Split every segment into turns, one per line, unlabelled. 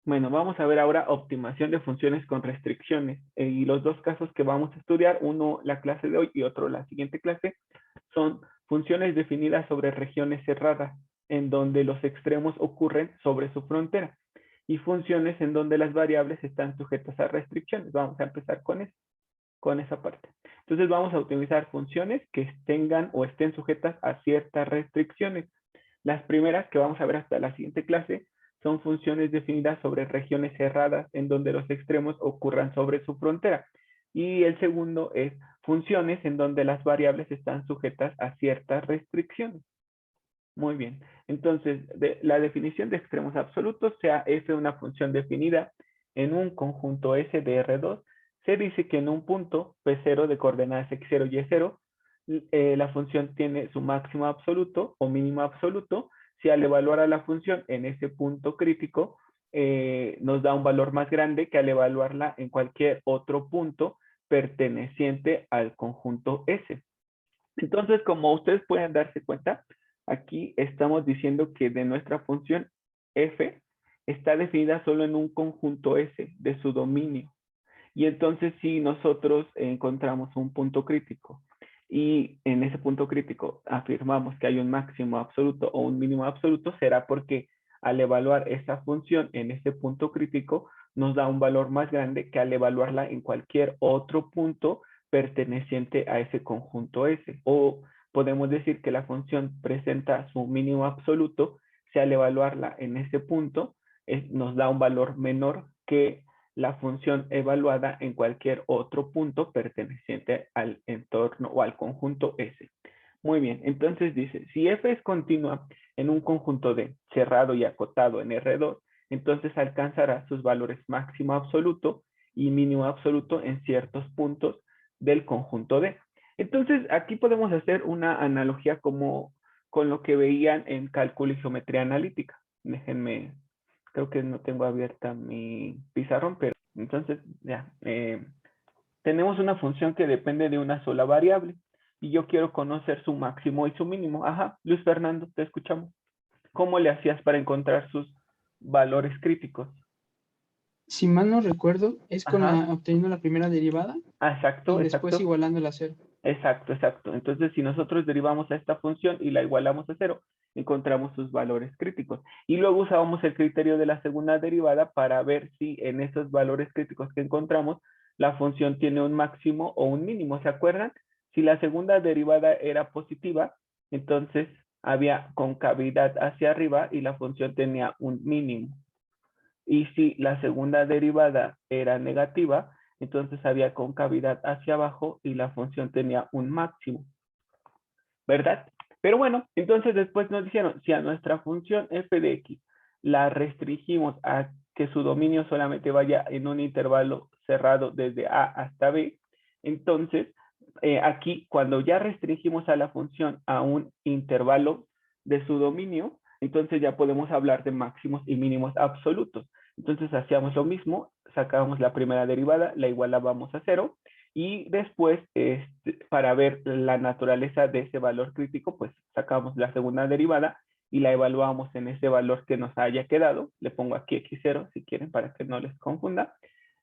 Bueno, vamos a ver ahora optimización de funciones con restricciones. Y los dos casos que vamos a estudiar, uno la clase de hoy y otro la siguiente clase, son funciones definidas sobre regiones cerradas, en donde los extremos ocurren sobre su frontera, y funciones en donde las variables están sujetas a restricciones. Vamos a empezar con eso, con esa parte. Entonces vamos a utilizar funciones que tengan o estén sujetas a ciertas restricciones. Las primeras que vamos a ver hasta la siguiente clase son funciones definidas sobre regiones cerradas en donde los extremos ocurran sobre su frontera. Y el segundo es funciones en donde las variables están sujetas a ciertas restricciones. Muy bien. Entonces, la definición de extremos absolutos, sea f una función definida en un conjunto S de R2, se dice que en un punto P0 de coordenadas X0 y Y0, la función tiene su máximo absoluto o mínimo absoluto si al evaluar a la función en ese punto crítico nos da un valor más grande que al evaluarla en cualquier otro punto perteneciente al conjunto S. Entonces, como ustedes pueden darse cuenta, aquí estamos diciendo que de nuestra función f está definida solo en un conjunto S de su dominio. Y entonces si nosotros encontramos un punto crítico y en ese punto crítico afirmamos que hay un máximo absoluto o un mínimo absoluto, será porque al evaluar esa función en ese punto crítico nos da un valor más grande que al evaluarla en cualquier otro punto perteneciente a ese conjunto S. O podemos decir que la función presenta su mínimo absoluto si al evaluarla en ese punto nos da un valor menor que la función evaluada en cualquier otro punto perteneciente al entorno o al conjunto S. Muy bien, entonces dice, si f es continua en un conjunto D cerrado y acotado en R2, entonces alcanzará sus valores máximo absoluto y mínimo absoluto en ciertos puntos del conjunto D. Entonces, aquí podemos hacer una analogía como con lo que veían en cálculo y geometría analítica. Déjenme, creo que no tengo abierta mi pizarrón, pero entonces ya, tenemos una función que depende de una sola variable y yo quiero conocer su máximo y su mínimo. Ajá, Luis Fernando, te escuchamos. ¿Cómo le hacías para encontrar sus valores críticos?
Si mal no recuerdo, es
Ajá,
obteniendo la primera derivada
exacto,
y después
exacto.
igualándola a cero.
Exacto, exacto. Entonces, si nosotros derivamos a esta función y la igualamos a cero, encontramos sus valores críticos. Y luego usábamos el criterio de la segunda derivada para ver si en esos valores críticos que encontramos, la función tiene un máximo o un mínimo. ¿Se acuerdan? Si la segunda derivada era positiva, entonces había concavidad hacia arriba y la función tenía un mínimo. Y si la segunda derivada era negativa, entonces había concavidad hacia abajo y la función tenía un máximo, ¿verdad? Pero bueno, entonces después nos dijeron, si a nuestra función f de x la restringimos a que su dominio solamente vaya en un intervalo cerrado desde a hasta b, entonces aquí cuando ya restringimos a la función a un intervalo de su dominio, entonces ya podemos hablar de máximos y mínimos absolutos. Entonces hacíamos lo mismo, sacábamos la primera derivada, la igualábamos a cero, y después, para ver la naturaleza de ese valor crítico, pues sacamos la segunda derivada y la evaluamos en ese valor que nos haya quedado. Le pongo aquí x0 si quieren para que no les confunda.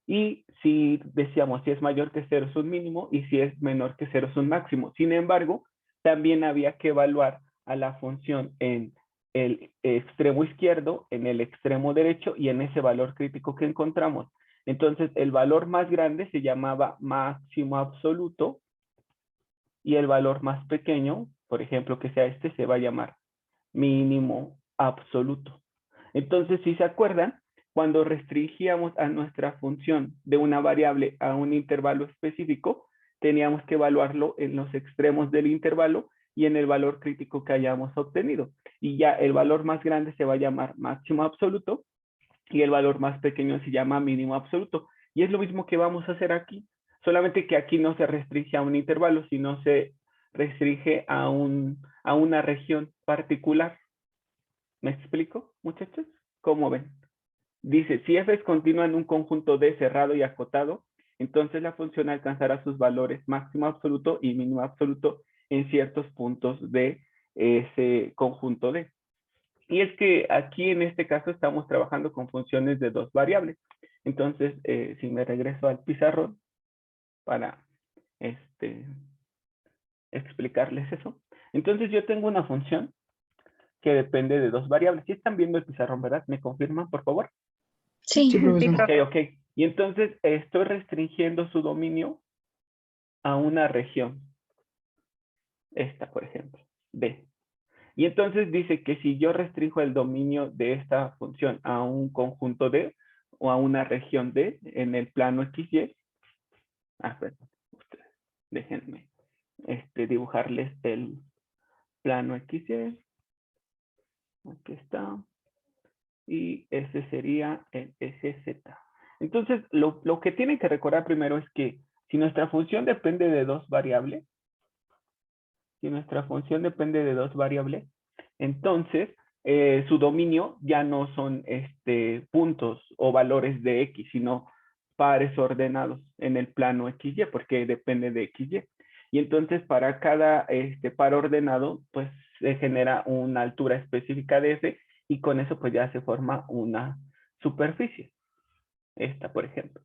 Y si decíamos si es mayor que 0 es un mínimo y si es menor que 0 es un máximo. Sin embargo, también había que evaluar a la función en el extremo izquierdo, en el extremo derecho y en ese valor crítico que encontramos. Entonces, el valor más grande se llamaba máximo absoluto y el valor más pequeño, por ejemplo, que sea este, se va a llamar mínimo absoluto. Entonces, si se acuerdan, cuando restringíamos a nuestra función de una variable a un intervalo específico, teníamos que evaluarlo en los extremos del intervalo y en el valor crítico que hayamos obtenido. Y ya el valor más grande se va a llamar máximo absoluto y el valor más pequeño se llama mínimo absoluto. Y es lo mismo que vamos a hacer aquí, solamente que aquí no se restringe a un intervalo, sino se restringe a una región particular. ¿Me explico, muchachos? ¿Cómo ven? Dice, si f es continua en un conjunto D cerrado y acotado, entonces la función alcanzará sus valores máximo absoluto y mínimo absoluto en ciertos puntos de ese conjunto D. Y es que aquí en este caso estamos trabajando con funciones de dos variables. Entonces, si me regreso al pizarrón para explicarles eso. Entonces yo tengo una función que depende de dos variables. ¿Sí están viendo el pizarrón, verdad? ¿Me confirman, por favor?
Sí,
Sí,
profesor.
Ok, ok. Y entonces estoy restringiendo su dominio a una región. Esta, por ejemplo, D. Y entonces dice que si yo restringo el dominio de esta función a un conjunto D o a una región D en el plano XY, perdón, ustedes, déjenme dibujarles el plano XY. Aquí está. Y ese sería el SZ. Entonces, lo que tienen que recordar primero es que si nuestra función depende de dos variables, entonces su dominio ya no son puntos o valores de X, sino pares ordenados en el plano XY, porque depende de XY. Y entonces para cada par ordenado, pues se genera una altura específica de S y con eso pues ya se forma una superficie. Esta, por ejemplo.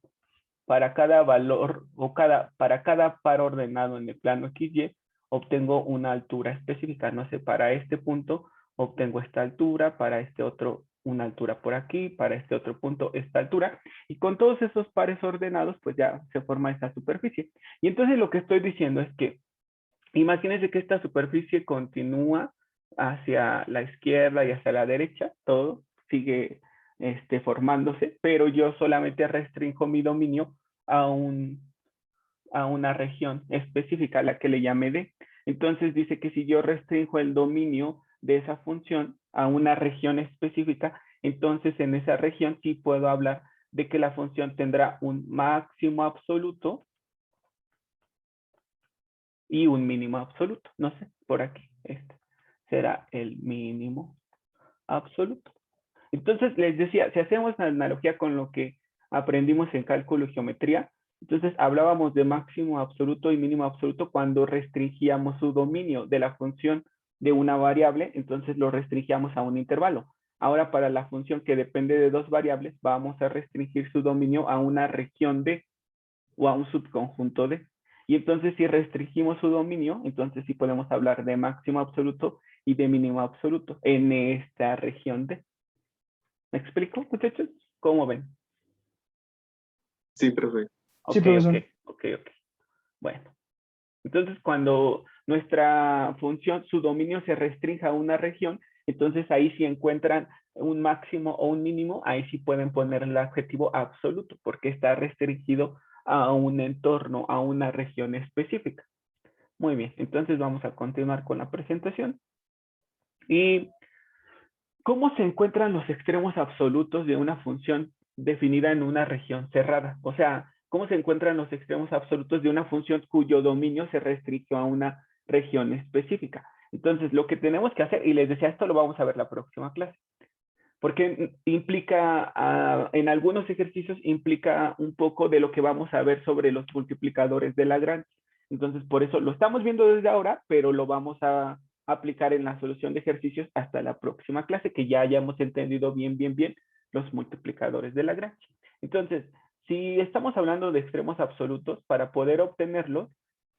Para cada valor o para cada par ordenado en el plano XY, obtengo una altura específica. No sé, para este punto obtengo esta altura, para este otro una altura por aquí, para este otro punto esta altura. Y con todos esos pares ordenados, pues ya se forma esta superficie. Y entonces lo que estoy diciendo es que, imagínense que esta superficie continúa hacia la izquierda y hacia la derecha, todo sigue formándose, pero yo solamente restringo mi dominio a, a una región específica, a la que le llame D. Entonces dice que si yo restringo el dominio de esa función a una región específica, entonces en esa región sí puedo hablar de que la función tendrá un máximo absoluto y un mínimo absoluto. No sé, por aquí. Este será el mínimo absoluto. Entonces, les decía, si hacemos una analogía con lo que aprendimos en cálculo y geometría, entonces hablábamos de máximo absoluto y mínimo absoluto cuando restringíamos su dominio de la función de una variable, entonces lo restringíamos a un intervalo. Ahora, para la función que depende de dos variables, vamos a restringir su dominio a una región D o a un subconjunto D. Y entonces, si restringimos su dominio, entonces sí podemos hablar de máximo absoluto y de mínimo absoluto en esta región D. ¿Me explico, muchachos? ¿Cómo ven?
Sí, profe.
Sí, profesor.
Ok. Bueno, entonces cuando nuestra función, su dominio se restringe a una región, entonces ahí si encuentran un máximo o un mínimo, ahí sí pueden poner el adjetivo absoluto, porque está restringido a un entorno, a una región específica. Muy bien, entonces vamos a continuar con la presentación. ¿Y cómo se encuentran los extremos absolutos de una función definida en una región cerrada? O sea, ¿cómo se encuentran los extremos absolutos de una función cuyo dominio se restringe a una región específica? Entonces, lo que tenemos que hacer, y les decía, esto lo vamos a ver la próxima clase, porque implica, en algunos ejercicios, implica un poco de lo que vamos a ver sobre los multiplicadores de Lagrange. Entonces, por eso lo estamos viendo desde ahora, pero lo vamos a aplicar en la solución de ejercicios hasta la próxima clase, que ya hayamos entendido bien los multiplicadores de Lagrange. Entonces, si estamos hablando de extremos absolutos, para poder obtenerlos,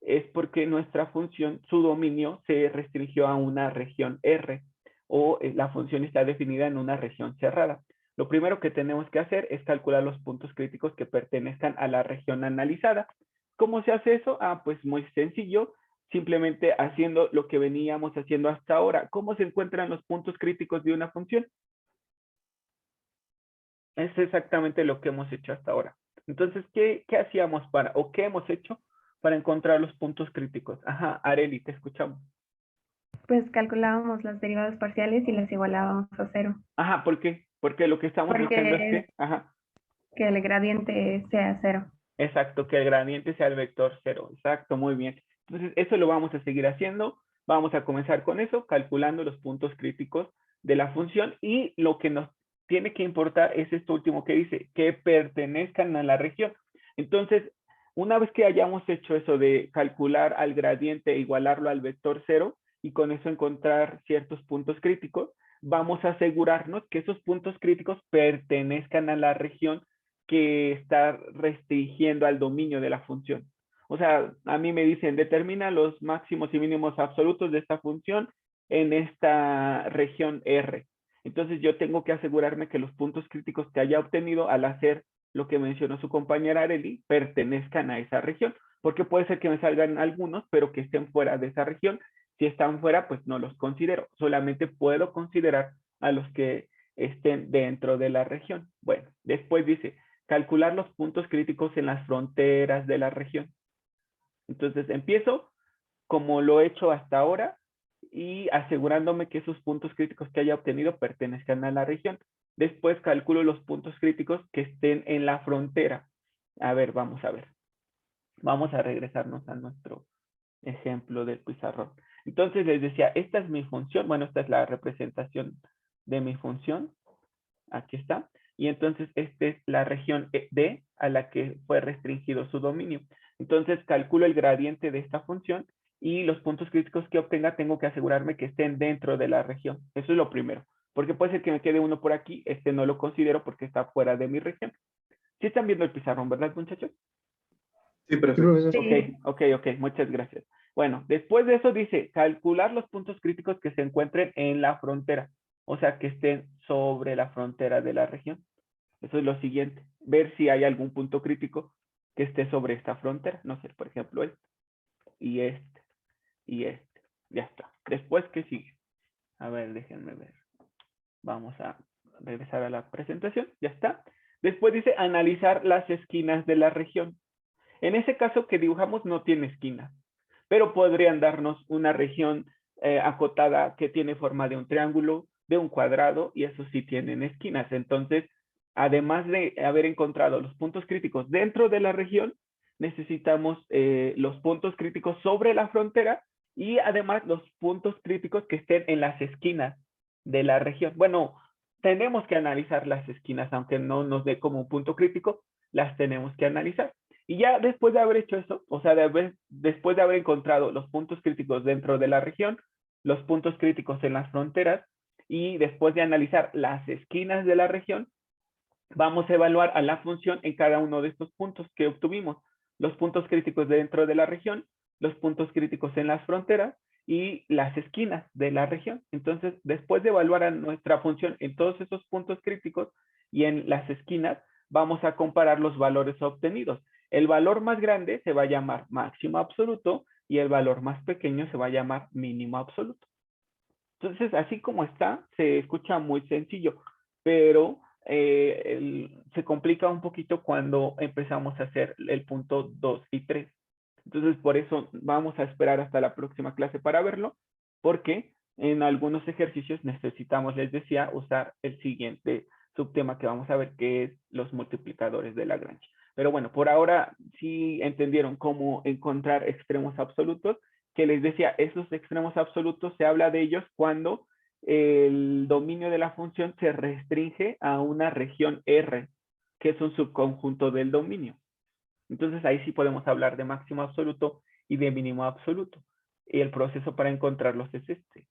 es porque nuestra función, su dominio, se restringió a una región R, o la función está definida en una región cerrada. Lo primero que tenemos que hacer es calcular los puntos críticos que pertenezcan a la región analizada. ¿Cómo se hace eso? Pues muy sencillo, simplemente haciendo lo que veníamos haciendo hasta ahora. ¿Cómo se encuentran los puntos críticos de una función? Es exactamente lo que hemos hecho hasta ahora. Entonces, ¿qué hacíamos o qué hemos hecho para encontrar los puntos críticos? Ajá, Areli, te escuchamos.
Pues calculábamos las derivadas parciales y las igualábamos a cero.
Ajá, ¿por qué? Porque lo que estamos diciendo es que,
que el gradiente sea cero.
Exacto, que el gradiente sea el vector cero. Exacto, muy bien. Entonces, eso lo vamos a seguir haciendo. Vamos a comenzar con eso, calculando los puntos críticos de la función. Y lo que nos tiene que importar es esto último que dice, que pertenezcan a la región. Entonces, una vez que hayamos hecho eso de calcular al gradiente e igualarlo al vector cero, y con eso encontrar ciertos puntos críticos, vamos a asegurarnos que esos puntos críticos pertenezcan a la región que está restringiendo al dominio de la función. O sea, a mí me dicen, determina los máximos y mínimos absolutos de esta función en esta región R. Entonces yo tengo que asegurarme que los puntos críticos que haya obtenido al hacer lo que mencionó su compañera Arely pertenezcan a esa región, porque puede ser que me salgan algunos, pero que estén fuera de esa región. Si están fuera, pues no los considero. Solamente puedo considerar a los que estén dentro de la región. Bueno, después dice, calcular los puntos críticos en las fronteras de la región. Entonces empiezo como lo he hecho hasta ahora y asegurándome que esos puntos críticos que haya obtenido pertenezcan a la región. Después calculo los puntos críticos que estén en la frontera. A ver, vamos a ver. Vamos a regresarnos a nuestro ejemplo del pizarrón. Entonces les decía, esta es mi función. Bueno, esta es la representación de mi función. Aquí está. Y entonces esta es la región D a la que fue restringido su dominio. Entonces calculo el gradiente de esta función y los puntos críticos que obtenga tengo que asegurarme que estén dentro de la región. Eso es lo primero. Porque puede ser que me quede uno por aquí, este no lo considero porque está fuera de mi región. ¿Sí están viendo el pizarrón, verdad, muchachos?
Sí,
Sí,
profe.
profesor.
Ok, muchas gracias. Bueno, después de eso dice, calcular los puntos críticos que se encuentren en la frontera. O sea, que estén sobre la frontera de la región. Eso es lo siguiente. Ver si hay algún punto crítico que esté sobre esta frontera. No sé, por ejemplo, este. Y este. Y este. Ya está. Después, ¿qué sigue? A ver, déjenme ver. Vamos a regresar a la presentación. Ya está. Después dice analizar las esquinas de la región. En ese caso que dibujamos no tiene esquinas, pero podrían darnos una región acotada que tiene forma de un triángulo, de un cuadrado, y eso sí tienen esquinas. Entonces, además de haber encontrado los puntos críticos dentro de la región, necesitamos los puntos críticos sobre la frontera y además los puntos críticos que estén en las esquinas de la región. Bueno, tenemos que analizar las esquinas, aunque no nos dé como un punto crítico, las tenemos que analizar. Y ya después de haber hecho eso, o sea, después de haber encontrado los puntos críticos dentro de la región, los puntos críticos en las fronteras, y después de analizar las esquinas de la región, vamos a evaluar a la función en cada uno de estos puntos que obtuvimos. Los puntos críticos dentro de la región, los puntos críticos en las fronteras y las esquinas de la región. Entonces, después de evaluar a nuestra función en todos esos puntos críticos y en las esquinas, vamos a comparar los valores obtenidos. El valor más grande se va a llamar máximo absoluto y el valor más pequeño se va a llamar mínimo absoluto. Entonces, así como está, se escucha muy sencillo, pero se complica un poquito cuando empezamos a hacer el punto 2 y 3. Entonces, por eso vamos a esperar hasta la próxima clase para verlo, porque en algunos ejercicios necesitamos, les decía, usar el siguiente subtema que vamos a ver, que es los multiplicadores de Lagrange. Pero bueno, por ahora sí entendieron cómo encontrar extremos absolutos, que les decía, esos extremos absolutos se habla de ellos cuando el dominio de la función se restringe a una región R, que es un subconjunto del dominio. Entonces ahí sí podemos hablar de máximo absoluto y de mínimo absoluto. Y el proceso para encontrarlos es este.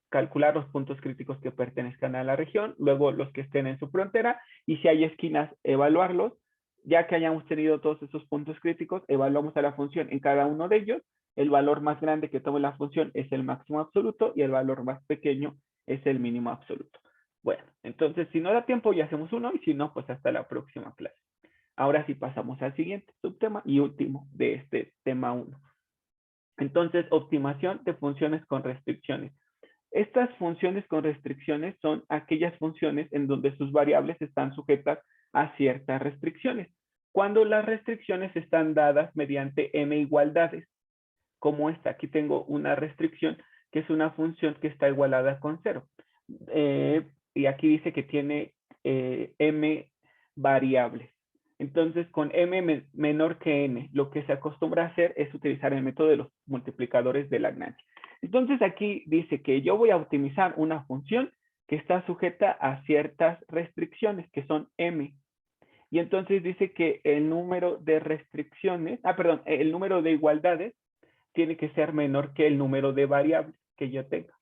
Calcular los puntos críticos que pertenezcan a la región, luego los que estén en su frontera, y si hay esquinas, evaluarlos. Ya que hayamos tenido todos esos puntos críticos, evaluamos a la función en cada uno de ellos. El valor más grande que tome la función es el máximo absoluto y el valor más pequeño es el mínimo absoluto. Bueno, entonces si no da tiempo ya hacemos uno y si no, pues hasta la próxima clase. Ahora sí pasamos al siguiente subtema y último de este tema 1. Entonces, optimización de funciones con restricciones. Estas funciones con restricciones son aquellas funciones en donde sus variables están sujetas a ciertas restricciones. Cuando las restricciones están dadas mediante m igualdades, como esta, aquí tengo una restricción que es una función que está igualada con 0. Y aquí dice que tiene m variables. Entonces, con m menor que n, lo que se acostumbra a hacer es utilizar el método de los multiplicadores de Lagrange. Entonces, aquí dice que yo voy a optimizar una función que está sujeta a ciertas restricciones, que son m. Y entonces dice que el número de restricciones, el número de igualdades tiene que ser menor que el número de variables que yo tenga.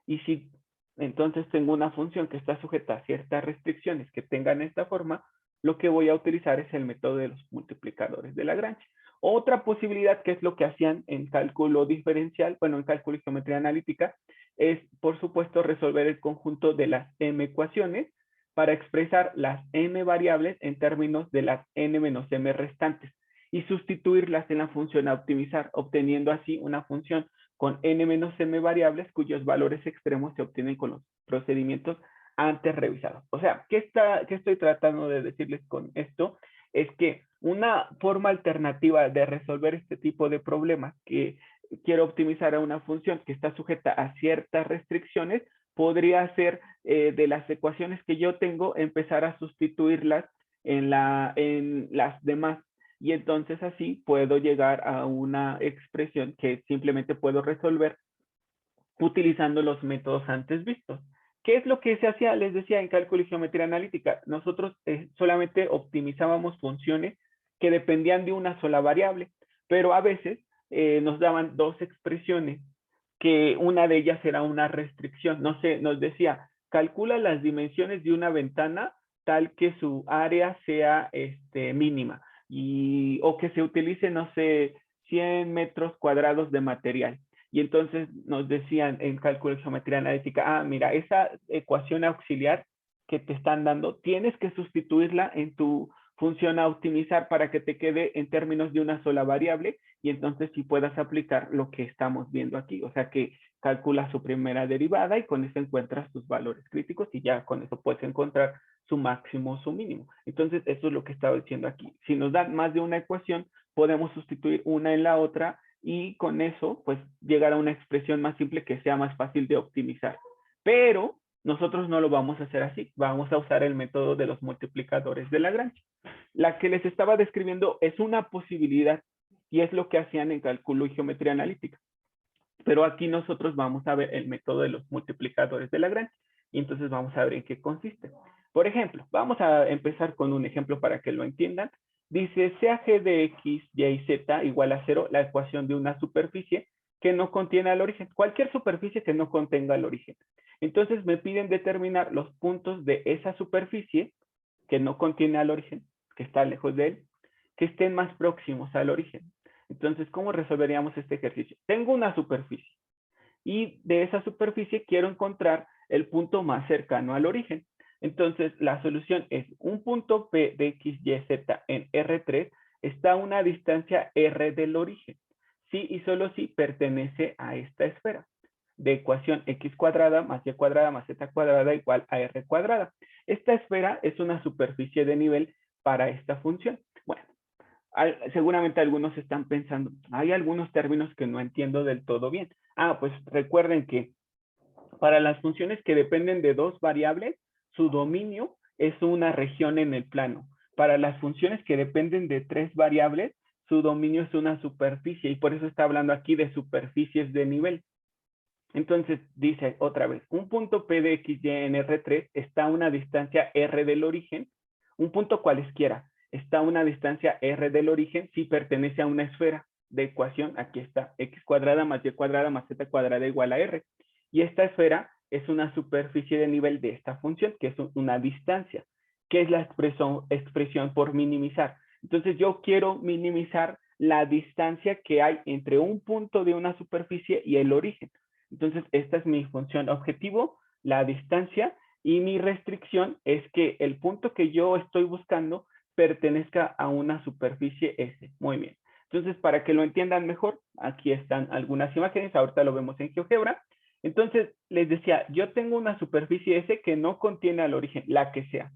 Y si entonces tengo una función que está sujeta a ciertas restricciones que tengan esta forma, lo que voy a utilizar es el método de los multiplicadores de Lagrange. Otra posibilidad, que es lo que hacían en cálculo diferencial, bueno, en cálculo y geometría analítica, es, por supuesto, resolver el conjunto de las m ecuaciones para expresar las m variables en términos de las n menos m restantes y sustituirlas en la función a optimizar, obteniendo así una función con n menos m variables cuyos valores extremos se obtienen con los procedimientos antes revisados. O sea, ¿qué estoy tratando de decirles con esto? Es que una forma alternativa de resolver este tipo de problemas, que quiero optimizar a una función que está sujeta a ciertas restricciones, podría ser de las ecuaciones que yo tengo, empezar a sustituirlas en las demás. Y entonces así puedo llegar a una expresión que simplemente puedo resolver utilizando los métodos antes vistos. ¿Qué es lo que se hacía? Les decía, en cálculo y geometría analítica, nosotros solamente optimizábamos funciones que dependían de una sola variable, pero a veces nos daban dos expresiones, que una de ellas era una restricción. No sé, nos decía, calcula las dimensiones de una ventana tal que su área sea mínima, o que se utilice, no sé, 100 metros cuadrados de material. Y entonces nos decían en cálculo de geometría analítica, mira, esa ecuación auxiliar que te están dando, tienes que sustituirla en tu función a optimizar para que te quede en términos de una sola variable y entonces sí puedas aplicar lo que estamos viendo aquí. O sea que calculas su primera derivada y con eso encuentras tus valores críticos y ya con eso puedes encontrar su máximo o su mínimo. Entonces eso es lo que estaba diciendo aquí. Si nos dan más de una ecuación, podemos sustituir una en la otra y con eso, pues, llegar a una expresión más simple que sea más fácil de optimizar. Pero nosotros no lo vamos a hacer así. Vamos a usar el método de los multiplicadores de Lagrange. La que les estaba describiendo es una posibilidad y es lo que hacían en cálculo y geometría analítica. Pero aquí nosotros vamos a ver el método de los multiplicadores de Lagrange. Y entonces vamos a ver en qué consiste. Por ejemplo, vamos a empezar con un ejemplo para que lo entiendan. Dice, sea g de x, y y z igual a 0, la ecuación de una superficie que no contiene al origen. Cualquier superficie que no contenga al origen. Entonces me piden determinar los puntos de esa superficie que no contiene al origen, que está lejos de él, que estén más próximos al origen. Entonces, ¿cómo resolveríamos este ejercicio? Tengo una superficie y de esa superficie quiero encontrar el punto más cercano al origen. Entonces, la solución es un punto P de X, Y, Z en R3 está a una distancia R del origen. Sí y solo si pertenece a esta esfera de ecuación X cuadrada más Y cuadrada más Z cuadrada igual a R cuadrada. Esta esfera es una superficie de nivel para esta función. Bueno, seguramente algunos están pensando, hay algunos términos que no entiendo del todo bien. Pues recuerden que para las funciones que dependen de dos variables, su dominio es una región en el plano. Para las funciones que dependen de tres variables, su dominio es una superficie y por eso está hablando aquí de superficies de nivel. Entonces dice otra vez, un punto P de X, Y en R3 está a una distancia R del origen, un punto cualesquiera está a una distancia R del origen si pertenece a una esfera de ecuación, aquí está, X cuadrada más Y cuadrada más Z cuadrada igual a R. Y esta esfera es una superficie de nivel de esta función, que es una distancia, que es la expresión por minimizar. Entonces yo quiero minimizar la distancia que hay entre un punto de una superficie y el origen. Entonces, esta es mi función objetivo, la distancia, y mi restricción es que el punto que yo estoy buscando pertenezca a una superficie S. Muy bien. Entonces, para que lo entiendan mejor, aquí están algunas imágenes, ahorita lo vemos en GeoGebra. Entonces, les decía, yo tengo una superficie S que no contiene al origen, la que sea,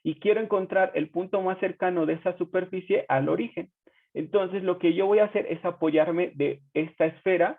y quiero encontrar el punto más cercano de esa superficie al origen. Entonces, lo que yo voy a hacer es apoyarme de esta esfera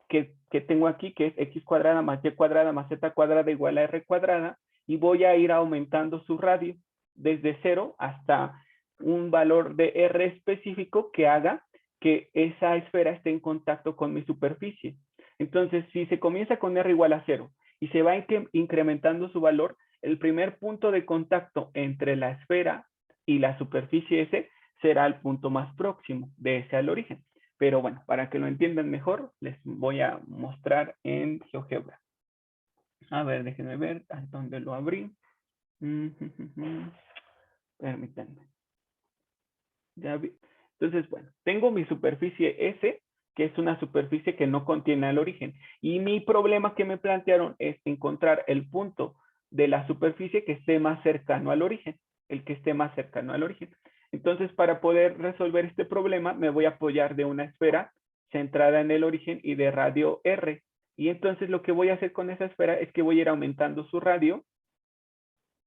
que tengo aquí, que es X cuadrada más Y cuadrada más Z cuadrada igual a R cuadrada, y voy a ir aumentando su radio desde 0 hasta un valor de R específico que haga que esa esfera esté en contacto con mi superficie. Entonces, si se comienza con R igual a 0 y se va incrementando su valor, el primer punto de contacto entre la esfera y la superficie S será el punto más próximo de ese al origen. Pero bueno, para que lo entiendan mejor, les voy a mostrar en GeoGebra. A ver, déjenme ver a dónde lo abrí. Permítanme. Ya vi. Entonces, bueno, tengo mi superficie S, que es una superficie que no contiene al origen. Y mi problema que me plantearon es encontrar el punto de la superficie que esté más cercano al origen, el que esté más cercano al origen. Entonces, para poder resolver este problema, me voy a apoyar de una esfera centrada en el origen y de radio R. Y entonces lo que voy a hacer con esa esfera es que voy a ir aumentando su radio.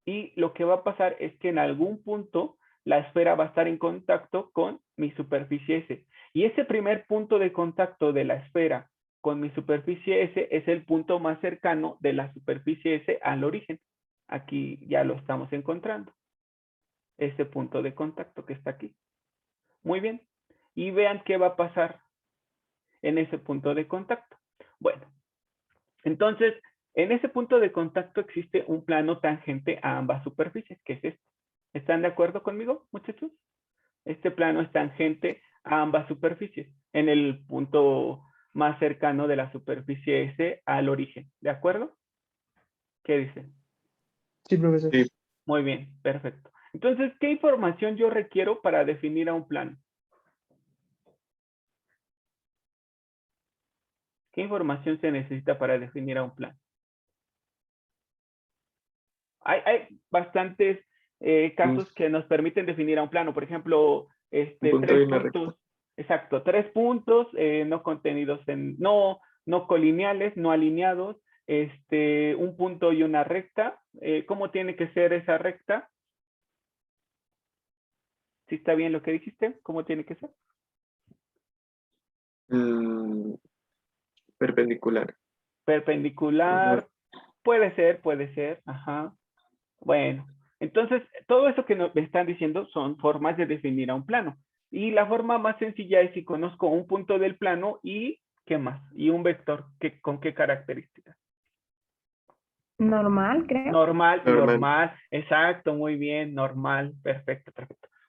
Y lo que va a pasar es que en algún punto la esfera va a estar en contacto con mi superficie S. Y ese primer punto de contacto de la esfera con mi superficie S es el punto más cercano de la superficie S al origen. Aquí ya lo estamos encontrando. Ese punto de contacto que está aquí. Muy bien. Y vean qué va a pasar en ese punto de contacto. Bueno, entonces, en ese punto de contacto existe un plano tangente a ambas superficies, que es este. ¿Están de acuerdo conmigo, muchachos? Este plano es tangente a ambas superficies, en el punto más cercano de la superficie S al origen. ¿De acuerdo? ¿Qué dicen?
Sí, profesor.
Sí.
Muy bien, perfecto. Entonces, ¿qué información yo requiero para definir a un plano? ¿Qué información se necesita para definir a un plano? Hay bastantes casos que nos permiten definir a un plano. Por ejemplo,
Un punto y
3
una recta.
puntos. Exacto, 3 puntos no contenidos no colineales, no alineados. Un punto y una recta. ¿Cómo tiene que ser esa recta? ¿Sí está bien lo que dijiste? ¿Cómo tiene que ser?
Perpendicular.
Perpendicular. Puede ser. Ajá. Bueno, entonces todo eso que me están diciendo son formas de definir a un plano. Y la forma más sencilla es si conozco un punto del plano y ¿qué más? Y un vector, ¿con qué características?
Normal, creo.
Normal, exacto, muy bien, normal, perfecto.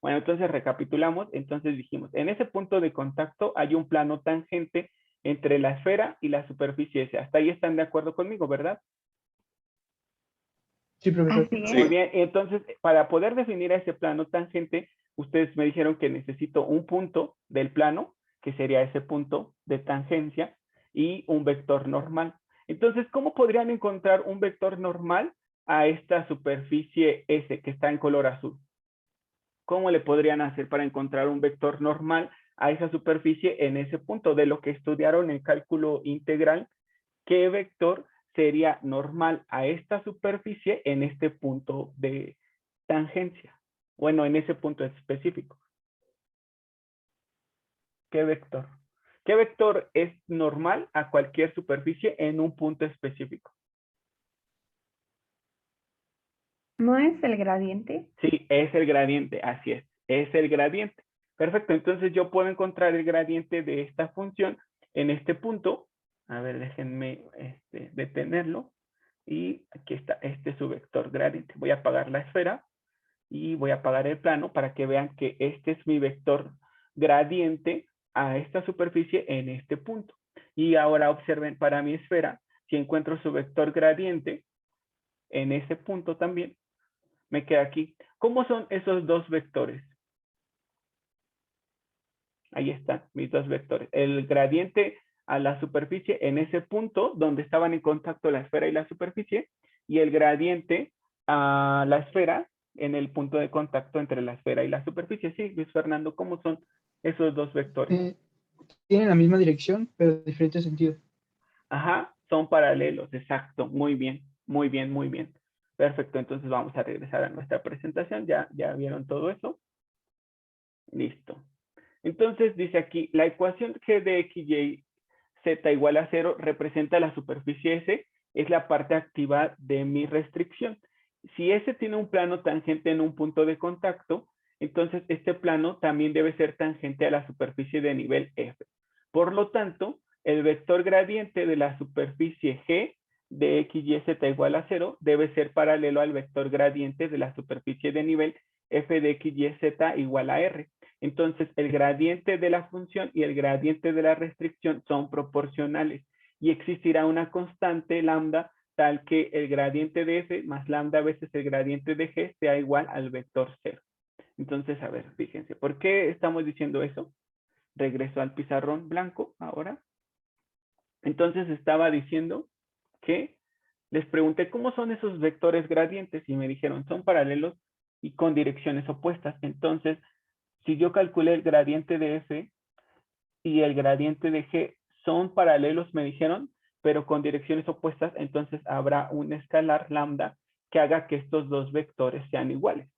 Bueno, entonces recapitulamos, entonces dijimos, en ese punto de contacto hay un plano tangente entre la esfera y la superficie S. Hasta ahí están de acuerdo conmigo, ¿verdad?
Sí, profesor.
Así es.
Muy bien, entonces para poder definir ese plano tangente, ustedes me dijeron que necesito un punto del plano, que sería ese punto de tangencia, y un vector normal. Entonces, ¿cómo podrían encontrar un vector normal a esta superficie S que está en color azul? ¿Cómo le podrían hacer para encontrar un vector normal a esa superficie en ese punto? De lo que estudiaron en cálculo integral, ¿qué vector sería normal a esta superficie en este punto de tangencia? Bueno, en ese punto específico. ¿Qué vector? ¿Qué vector es normal a cualquier superficie en un punto específico?
¿No es el gradiente?
Sí, es el gradiente, así es el gradiente. Perfecto, entonces yo puedo encontrar el gradiente de esta función en este punto. A ver, déjenme detenerlo. Y aquí está, este es su vector gradiente. Voy a apagar la esfera y voy a apagar el plano para que vean que este es mi vector gradiente a esta superficie en este punto. Y ahora observen para mi esfera, si encuentro su vector gradiente en ese punto también, me queda aquí. ¿Cómo son esos dos vectores? Ahí están mis dos vectores. El gradiente a la superficie en ese punto donde estaban en contacto la esfera y la superficie, y el gradiente a la esfera en el punto de contacto entre la esfera y la superficie. Sí, Luis Fernando, ¿cómo son esos dos vectores?
Tienen la misma dirección, pero diferente sentido.
Ajá, son paralelos, exacto. Muy bien, muy bien, muy bien. Perfecto, entonces vamos a regresar a nuestra presentación. Ya vieron todo eso. Listo. Entonces dice aquí, la ecuación G de X, Y, Z igual a 0 representa la superficie S, es la parte activa de mi restricción. Si S tiene un plano tangente en un punto de contacto, entonces este plano también debe ser tangente a la superficie de nivel F. Por lo tanto, el vector gradiente de la superficie G de X, Y, Z igual a 0 debe ser paralelo al vector gradiente de la superficie de nivel F de X, Y, Z igual a R. Entonces, el gradiente de la función y el gradiente de la restricción son proporcionales y existirá una constante lambda tal que el gradiente de f más lambda veces el gradiente de g sea igual al vector 0. Entonces, a ver, fíjense, ¿por qué estamos diciendo eso? Regreso al pizarrón blanco ahora. Entonces estaba diciendo que les pregunté cómo son esos vectores gradientes y me dijeron son paralelos y con direcciones opuestas. Entonces, si yo calculé el gradiente de f y el gradiente de g son paralelos, me dijeron, pero con direcciones opuestas, entonces habrá un escalar lambda que haga que estos dos vectores sean iguales.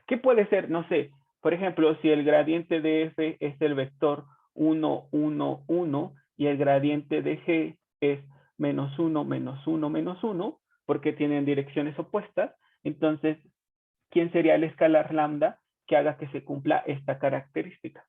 ¿Qué puede ser? No sé, por ejemplo, si el gradiente de f es el vector 1, 1, 1 y el gradiente de g es menos 1, menos 1, menos 1, porque tienen direcciones opuestas, entonces, ¿quién sería el escalar lambda que haga que se cumpla esta característica?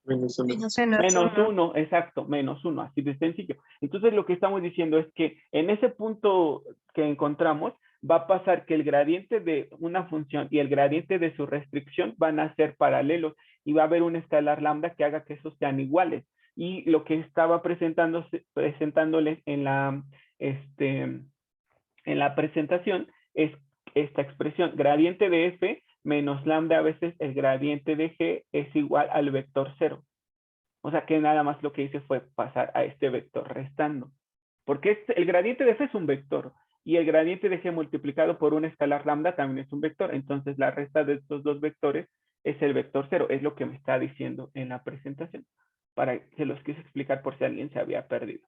Menos uno.
Menos 1, exacto, menos 1, así de sencillo. Entonces lo que estamos diciendo es que en ese punto que encontramos, va a pasar que el gradiente de una función y el gradiente de su restricción van a ser paralelos y va a haber un escalar lambda que haga que esos sean iguales. Y lo que estaba presentándoles en la presentación es esta expresión, gradiente de f menos lambda a veces el gradiente de g es igual al vector 0. O sea que nada más lo que hice fue pasar a este vector restando. Porque el gradiente de f es un vector y el gradiente de g multiplicado por un escalar lambda también es un vector. Entonces la resta de estos dos vectores es el vector 0. Es lo que me está diciendo en la presentación. Para que los quise explicar por si alguien se había perdido.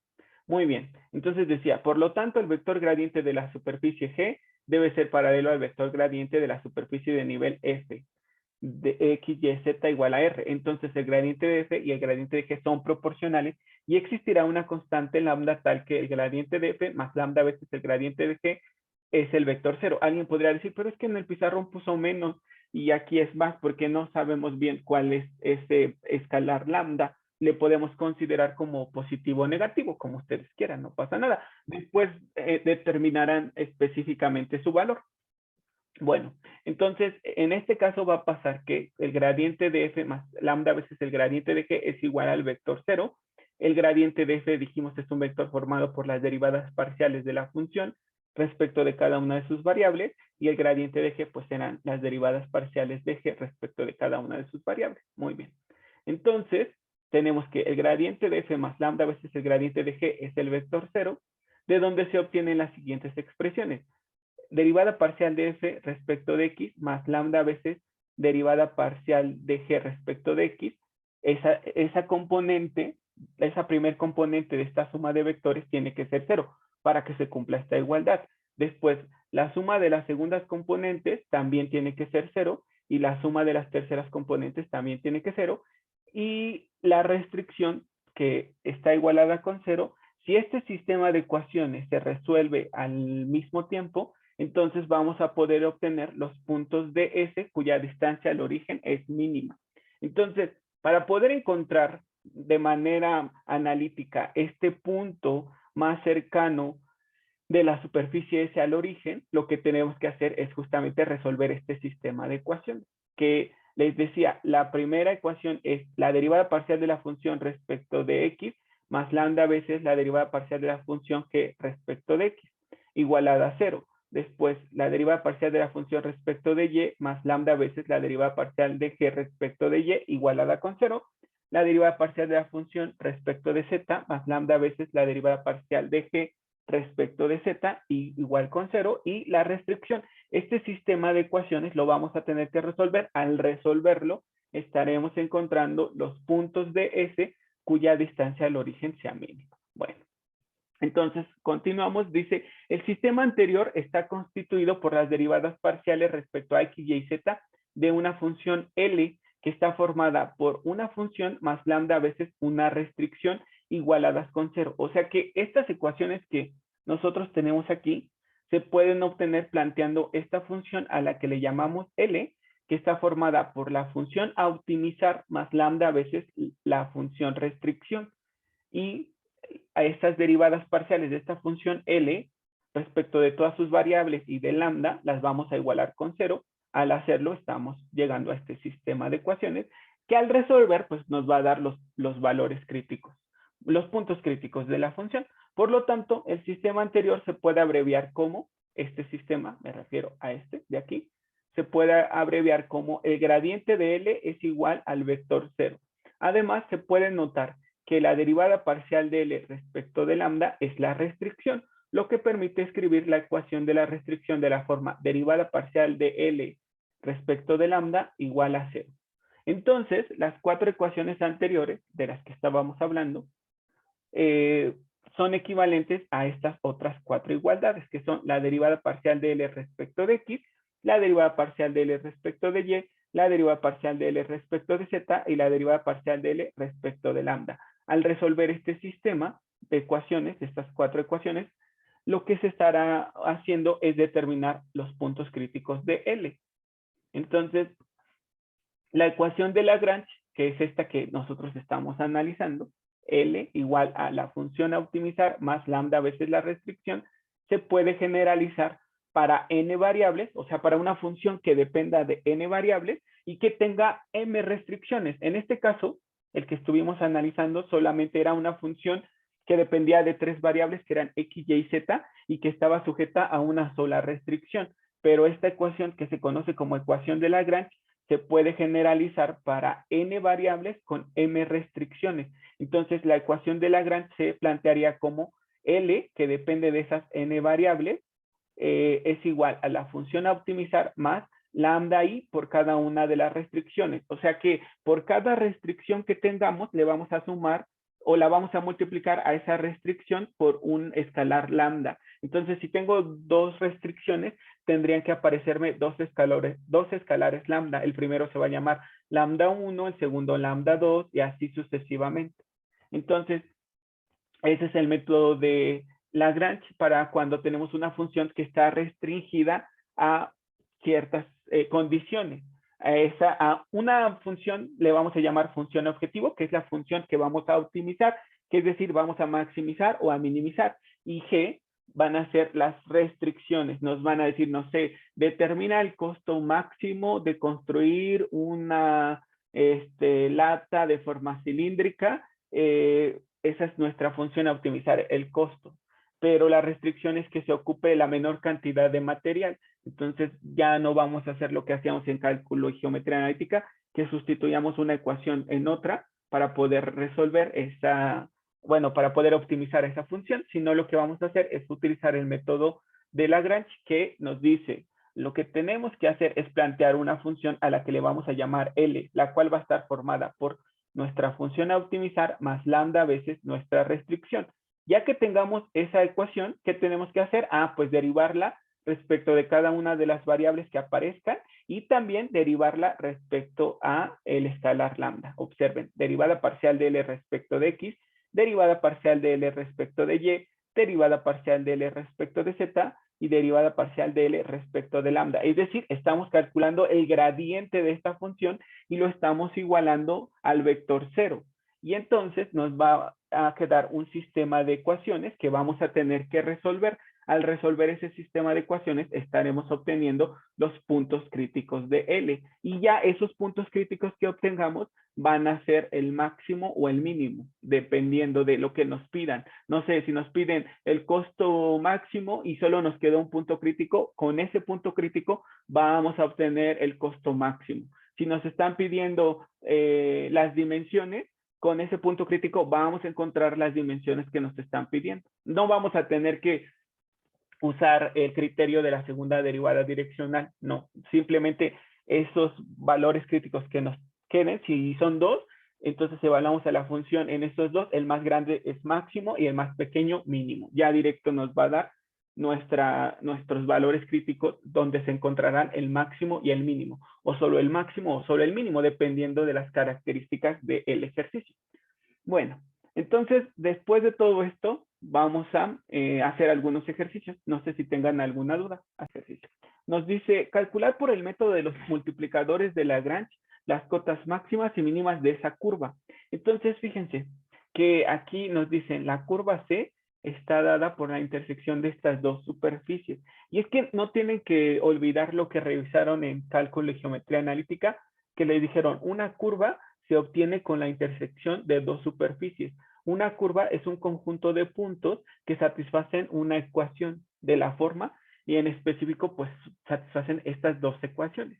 Muy bien. Entonces decía, por lo tanto, el vector gradiente de la superficie G debe ser paralelo al vector gradiente de la superficie de nivel F de X, Y, Z igual a R. Entonces el gradiente de F y el gradiente de G son proporcionales y existirá una constante lambda tal que el gradiente de F más lambda veces el gradiente de G es el vector 0. Alguien podría decir, pero es que en el pizarrón puso menos y aquí es más porque no sabemos bien cuál es ese escalar lambda. Le podemos considerar como positivo o negativo, como ustedes quieran, no pasa nada. Después determinarán específicamente su valor. Bueno, entonces en este caso va a pasar que el gradiente de f más lambda veces el gradiente de g es igual al vector 0. El gradiente de f, dijimos, es un vector formado por las derivadas parciales de la función respecto de cada una de sus variables y el gradiente de g pues serán las derivadas parciales de g respecto de cada una de sus variables. Muy bien. Entonces tenemos que el gradiente de f más lambda veces el gradiente de g es el vector 0, de donde se obtienen las siguientes expresiones. Derivada parcial de f respecto de x más lambda veces derivada parcial de g respecto de x. Esa componente, esa primer componente de esta suma de vectores tiene que ser 0 para que se cumpla esta igualdad. Después, la suma de las segundas componentes también tiene que ser 0 y la suma de las terceras componentes también tiene que ser 0. Y la restricción que está igualada con 0, si este sistema de ecuaciones se resuelve al mismo tiempo, entonces vamos a poder obtener los puntos de S cuya distancia al origen es mínima. Entonces, para poder encontrar de manera analítica este punto más cercano de la superficie S al origen, lo que tenemos que hacer es justamente resolver este sistema de ecuaciones, que les decía, la primera ecuación es la derivada parcial de la función respecto de X más lambda veces la derivada parcial de la función G respecto de X, igualada a 0. Después, la derivada parcial de la función respecto de y más lambda veces la derivada parcial de g respecto de y igualada con 0. La derivada parcial de la función respecto de z más lambda veces la derivada parcial de g respecto de z igual con 0. Y la restricción. Este sistema de ecuaciones lo vamos a tener que resolver. Al resolverlo, estaremos encontrando los puntos de S cuya distancia al origen sea mínima. Bueno. Entonces, continuamos, dice, el sistema anterior está constituido por las derivadas parciales respecto a x, y, z de una función L que está formada por una función más lambda veces una restricción igualadas con 0. O sea que estas ecuaciones que nosotros tenemos aquí se pueden obtener planteando esta función a la que le llamamos L, que está formada por la función a optimizar más lambda veces la función restricción. Y a estas derivadas parciales de esta función L respecto de todas sus variables y de lambda las vamos a igualar con 0. Al hacerlo estamos llegando a este sistema de ecuaciones que al resolver pues nos va a dar los valores críticos. los puntos críticos de la función. Por lo tanto, el sistema anterior se puede abreviar como, este sistema, me refiero a este de aquí, se puede abreviar como el gradiente de L es igual al vector 0. Además, se puede notar que la derivada parcial de L respecto de lambda es la restricción, lo que permite escribir la ecuación de la restricción de la forma derivada parcial de L respecto de lambda igual a 0. Entonces, las cuatro ecuaciones anteriores de las que estábamos hablando son equivalentes a estas otras cuatro igualdades, que son la derivada parcial de L respecto de X, la derivada parcial de L respecto de Y, la derivada parcial de L respecto de Z y la derivada parcial de L respecto de lambda. Al resolver este sistema de ecuaciones, estas cuatro ecuaciones, lo que se estará haciendo es determinar los puntos críticos de L. Entonces, la ecuación de Lagrange, que es esta que nosotros estamos analizando, L igual a la función a optimizar más lambda veces la restricción, se puede generalizar para n variables, o sea, para una función que dependa de n variables y que tenga m restricciones. En este caso, el que estuvimos analizando solamente era una función que dependía de tres variables que eran x, y, z y que estaba sujeta a una sola restricción. Pero esta ecuación, que se conoce como ecuación de Lagrange, se puede generalizar para n variables con m restricciones. Entonces, la ecuación de Lagrange se plantearía como L, que depende de esas n variables, es igual a la función a optimizar más lambda i por cada una de las restricciones. O sea que por cada restricción que tengamos, le vamos a sumar o la vamos a multiplicar a esa restricción por un escalar lambda. Entonces, si tengo dos restricciones, tendrían que aparecerme dos escalares lambda. El primero se va a llamar lambda 1, el segundo lambda 2 y así sucesivamente. Entonces, ese es el método de Lagrange para cuando tenemos una función que está restringida a ciertas condiciones. A una función le vamos a llamar función objetivo, que es la función que vamos a optimizar, que es decir, vamos a maximizar o a minimizar. Y G van a ser las restricciones. Nos van a decir, no sé, determina el costo máximo de construir una lata de forma cilíndrica. Esa es nuestra función a optimizar, el costo. Pero la restricción es que se ocupe la menor cantidad de material. Entonces ya no vamos a hacer lo que hacíamos en cálculo y geometría analítica, que sustituyamos una ecuación en otra para poder resolver esa, bueno, para poder optimizar esa función, sino lo que vamos a hacer es utilizar el método de Lagrange, que nos dice, lo que tenemos que hacer es plantear una función a la que le vamos a llamar L, la cual va a estar formada por nuestra función a optimizar más lambda veces nuestra restricción. Ya que tengamos esa ecuación, ¿qué tenemos que hacer? Pues derivarla respecto de cada una de las variables que aparezcan y también derivarla respecto a el escalar lambda. Observen, derivada parcial de L respecto de X, derivada parcial de L respecto de Y, derivada parcial de L respecto de Z y derivada parcial de L respecto de lambda. Es decir, estamos calculando el gradiente de esta función y lo estamos igualando al vector 0. Y entonces nos va a quedar un sistema de ecuaciones que vamos a tener que resolver. Al resolver ese sistema de ecuaciones estaremos obteniendo los puntos críticos de L. Y ya esos puntos críticos que obtengamos van a ser el máximo o el mínimo, dependiendo de lo que nos pidan. No sé, si nos piden el costo máximo y solo nos queda un punto crítico, con ese punto crítico vamos a obtener el costo máximo. Si nos están pidiendo las dimensiones, con ese punto crítico vamos a encontrar las dimensiones que nos están pidiendo. No vamos a tener que usar el criterio de la segunda derivada direccional, no, simplemente esos valores críticos que nos queden, si son dos, entonces evaluamos a la función en estos dos, el más grande es máximo y el más pequeño mínimo. Ya directo nos va a dar nuestros valores críticos donde se encontrarán el máximo y el mínimo, o solo el máximo o solo el mínimo, dependiendo de las características del ejercicio. Bueno, entonces después de todo esto, vamos a hacer algunos ejercicios. No sé si tengan alguna duda. Ejercicio. Nos dice, calcular por el método de los multiplicadores de Lagrange las cotas máximas y mínimas de esa curva. Entonces, fíjense que aquí nos dicen, la curva C está dada por la intersección de estas dos superficies. Y es que no tienen que olvidar lo que revisaron en cálculo y geometría analítica, que les dijeron, una curva se obtiene con la intersección de dos superficies. Una curva es un conjunto de puntos que satisfacen una ecuación de la forma y en específico pues satisfacen estas dos ecuaciones.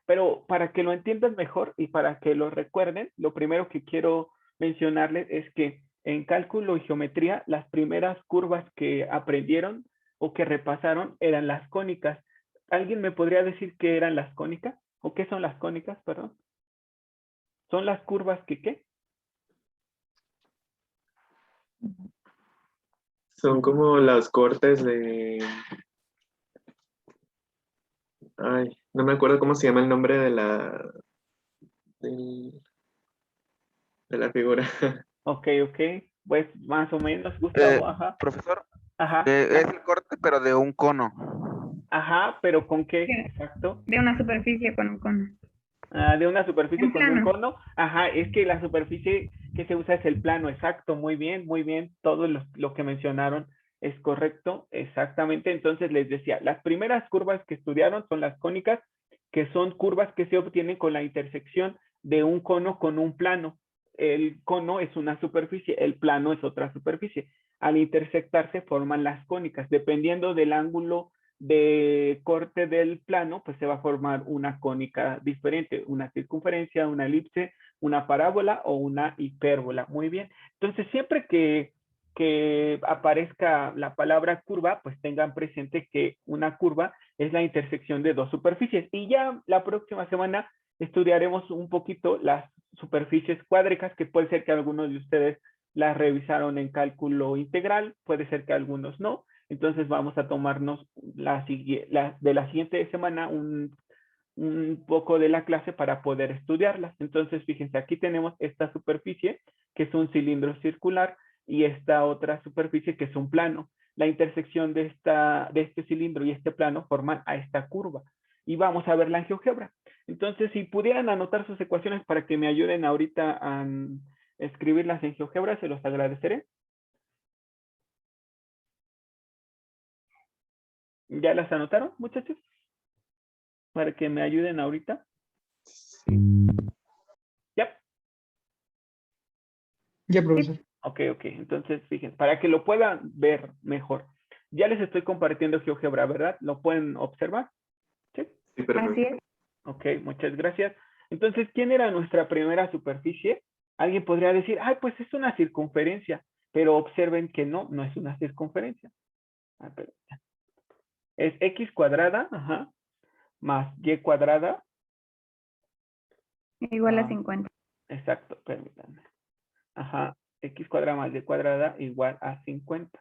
Pero para que lo entiendan mejor y para que lo recuerden, lo primero que quiero mencionarles es que en cálculo y geometría, las primeras curvas que aprendieron o que repasaron eran las cónicas. ¿Alguien me podría decir qué eran las cónicas? ¿O qué son las cónicas, perdón? ¿Son las curvas que qué?
Son como las cortes de... Ay, no me acuerdo cómo se llama el nombre de del- de la figura.
Ok, ok. Pues más o menos,
Eh,
Gustavo, ajá.
profesor,
Ajá,
es el corte, pero de un cono.
ajá, pero ¿con qué?
De
Exacto.
de una superficie con un cono.
De una superficie
Un
con un
plano.
cono. Ajá, es que la superficie que se usa es el plano, exacto, muy bien. Todo lo que mencionaron es correcto, exactamente. Entonces les decía, las primeras curvas que estudiaron son las cónicas, que son curvas que se obtienen con la intersección de un cono con un plano. El cono es una superficie, el plano es otra superficie. Al intersectarse forman las cónicas, dependiendo del ángulo de corte del plano, pues se va a formar una cónica diferente, una circunferencia, una elipse, una parábola o una hipérbola. Muy bien. Entonces, siempre que aparezca la palabra curva, pues tengan presente que una curva es la intersección de dos superficies. Y ya la próxima semana estudiaremos un poquito las superficies cuádricas, que puede ser que algunos de ustedes las revisaron en cálculo integral, puede ser que algunos no. Entonces vamos a tomarnos de la siguiente semana un poco de la clase para poder estudiarlas. Entonces, fíjense, aquí tenemos esta superficie, que es un cilindro circular, y esta otra superficie, que es un plano. La intersección de este cilindro y este plano forman a esta curva. Y vamos a verla en GeoGebra. Entonces, si pudieran anotar sus ecuaciones para que me ayuden ahorita a escribirlas en GeoGebra, se los agradeceré. ¿Ya las anotaron, muchachos? Para que me ayuden ahorita. ¿Ya?
Ya, profesor.
Ok. Entonces, fíjense, para que lo puedan ver mejor. Ya les estoy compartiendo GeoGebra, ¿verdad? ¿Lo pueden observar? Sí.
Sí,
Así
perfecto.
es.
Ok, muchas gracias. Entonces, ¿quién era nuestra primera superficie? Alguien podría decir, ay, pues es una circunferencia, pero observen que no es una circunferencia. Es x cuadrada, ajá, más y cuadrada.
Igual a 50.
Exacto, permítanme. Ajá, x cuadrada más y cuadrada igual a 50.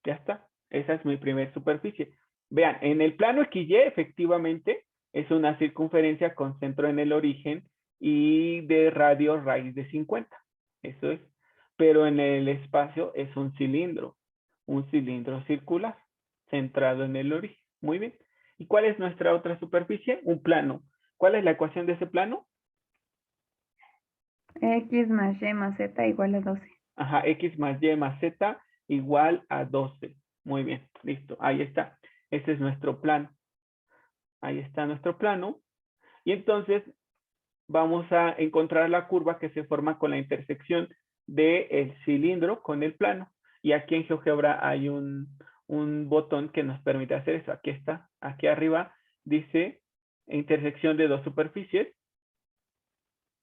Ya está. Esa es mi primer superficie. Vean, en el plano XY efectivamente es una circunferencia con centro en el origen y de radio raíz de 50. Eso es. Pero en el espacio es un cilindro circular centrado en el origen. Muy bien. ¿Y cuál es nuestra otra superficie? Un plano. ¿Cuál es la ecuación de ese plano?
X más Y más Z igual a 12.
Ajá, x más y más z igual a 12. Muy bien, listo, ahí está. Ese es nuestro plano. Ahí está nuestro plano. Y entonces vamos a encontrar la curva que se forma con la intersección del cilindro con el plano. Y aquí en GeoGebra hay un botón que nos permite hacer eso. Aquí está, aquí arriba dice intersección de dos superficies.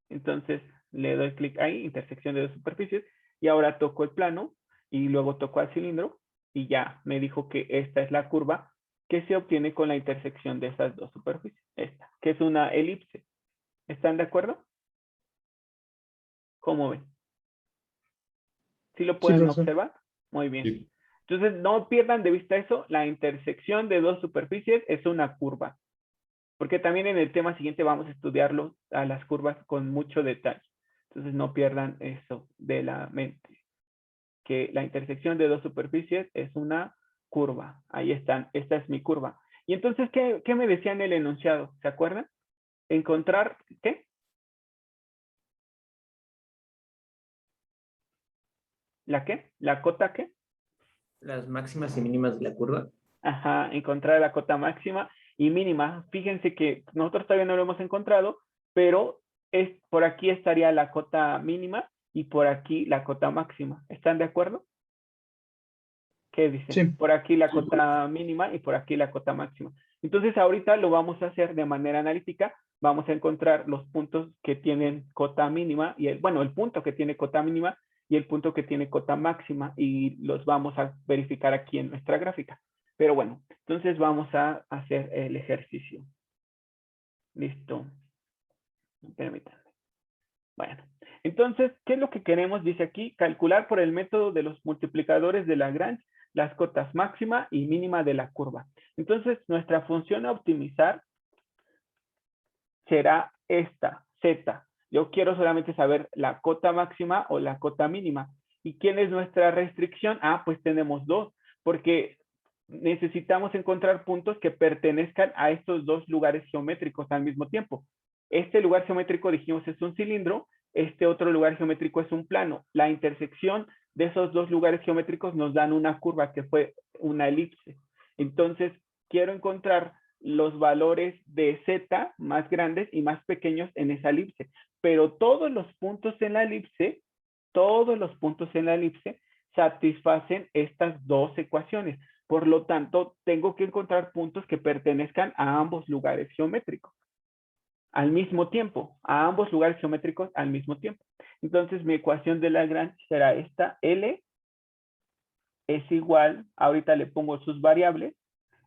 Entonces le doy clic ahí, intersección de dos superficies, y ahora toco el plano y luego toco al cilindro y ya me dijo que esta es la curva que se obtiene con la intersección de esas dos superficies. Esta, que es una elipse. ¿Están de acuerdo? ¿Cómo ven? ¿Sí lo
Sí,
pueden
profesor.
observar? Muy bien.
Sí.
Entonces, no pierdan de vista eso. La intersección de dos superficies es una curva. Porque también en el tema siguiente vamos a estudiarlo a las curvas con mucho detalle. Entonces, no pierdan eso de la mente. Que la intersección de dos superficies es una curva. Ahí están. Esta es mi curva. Y entonces, ¿qué me decía en el enunciado? ¿Se acuerdan? Encontrar, ¿qué? ¿La qué? ¿La cota qué?
Las máximas y mínimas de la curva.
Ajá, encontrar la cota máxima y mínima. Fíjense que nosotros todavía no lo hemos encontrado, pero por aquí estaría la cota mínima y por aquí la cota máxima. ¿Están de acuerdo? ¿Qué dicen?
Sí.
Por aquí la cota mínima y por aquí la cota máxima. Entonces ahorita lo vamos a hacer de manera analítica. Vamos a encontrar los puntos que tienen cota mínima y el punto que tiene cota mínima y el punto que tiene cota máxima y los vamos a verificar aquí en nuestra gráfica. Pero bueno, entonces vamos a hacer el ejercicio. Listo. Permítanme. Bueno, entonces, ¿qué es lo que queremos? Dice aquí, calcular por el método de los multiplicadores de Lagrange las cotas máxima y mínima de la curva. Entonces, nuestra función a optimizar será esta, Z. Yo quiero solamente saber la cota máxima o la cota mínima. ¿Y quién es nuestra restricción? Ah, pues tenemos dos, porque necesitamos encontrar puntos que pertenezcan a estos dos lugares geométricos al mismo tiempo. Este lugar geométrico, dijimos, es un cilindro, este otro lugar geométrico es un plano. La intersección de esos dos lugares geométricos nos dan una curva que fue una elipse. Entonces, quiero encontrar los valores de Z más grandes y más pequeños en esa elipse. Pero todos los puntos en la elipse, satisfacen estas dos ecuaciones. Por lo tanto, tengo que encontrar puntos que pertenezcan a ambos lugares geométricos al mismo tiempo, a ambos lugares geométricos al mismo tiempo. Entonces, mi ecuación de Lagrange será esta, L es igual, ahorita le pongo sus variables,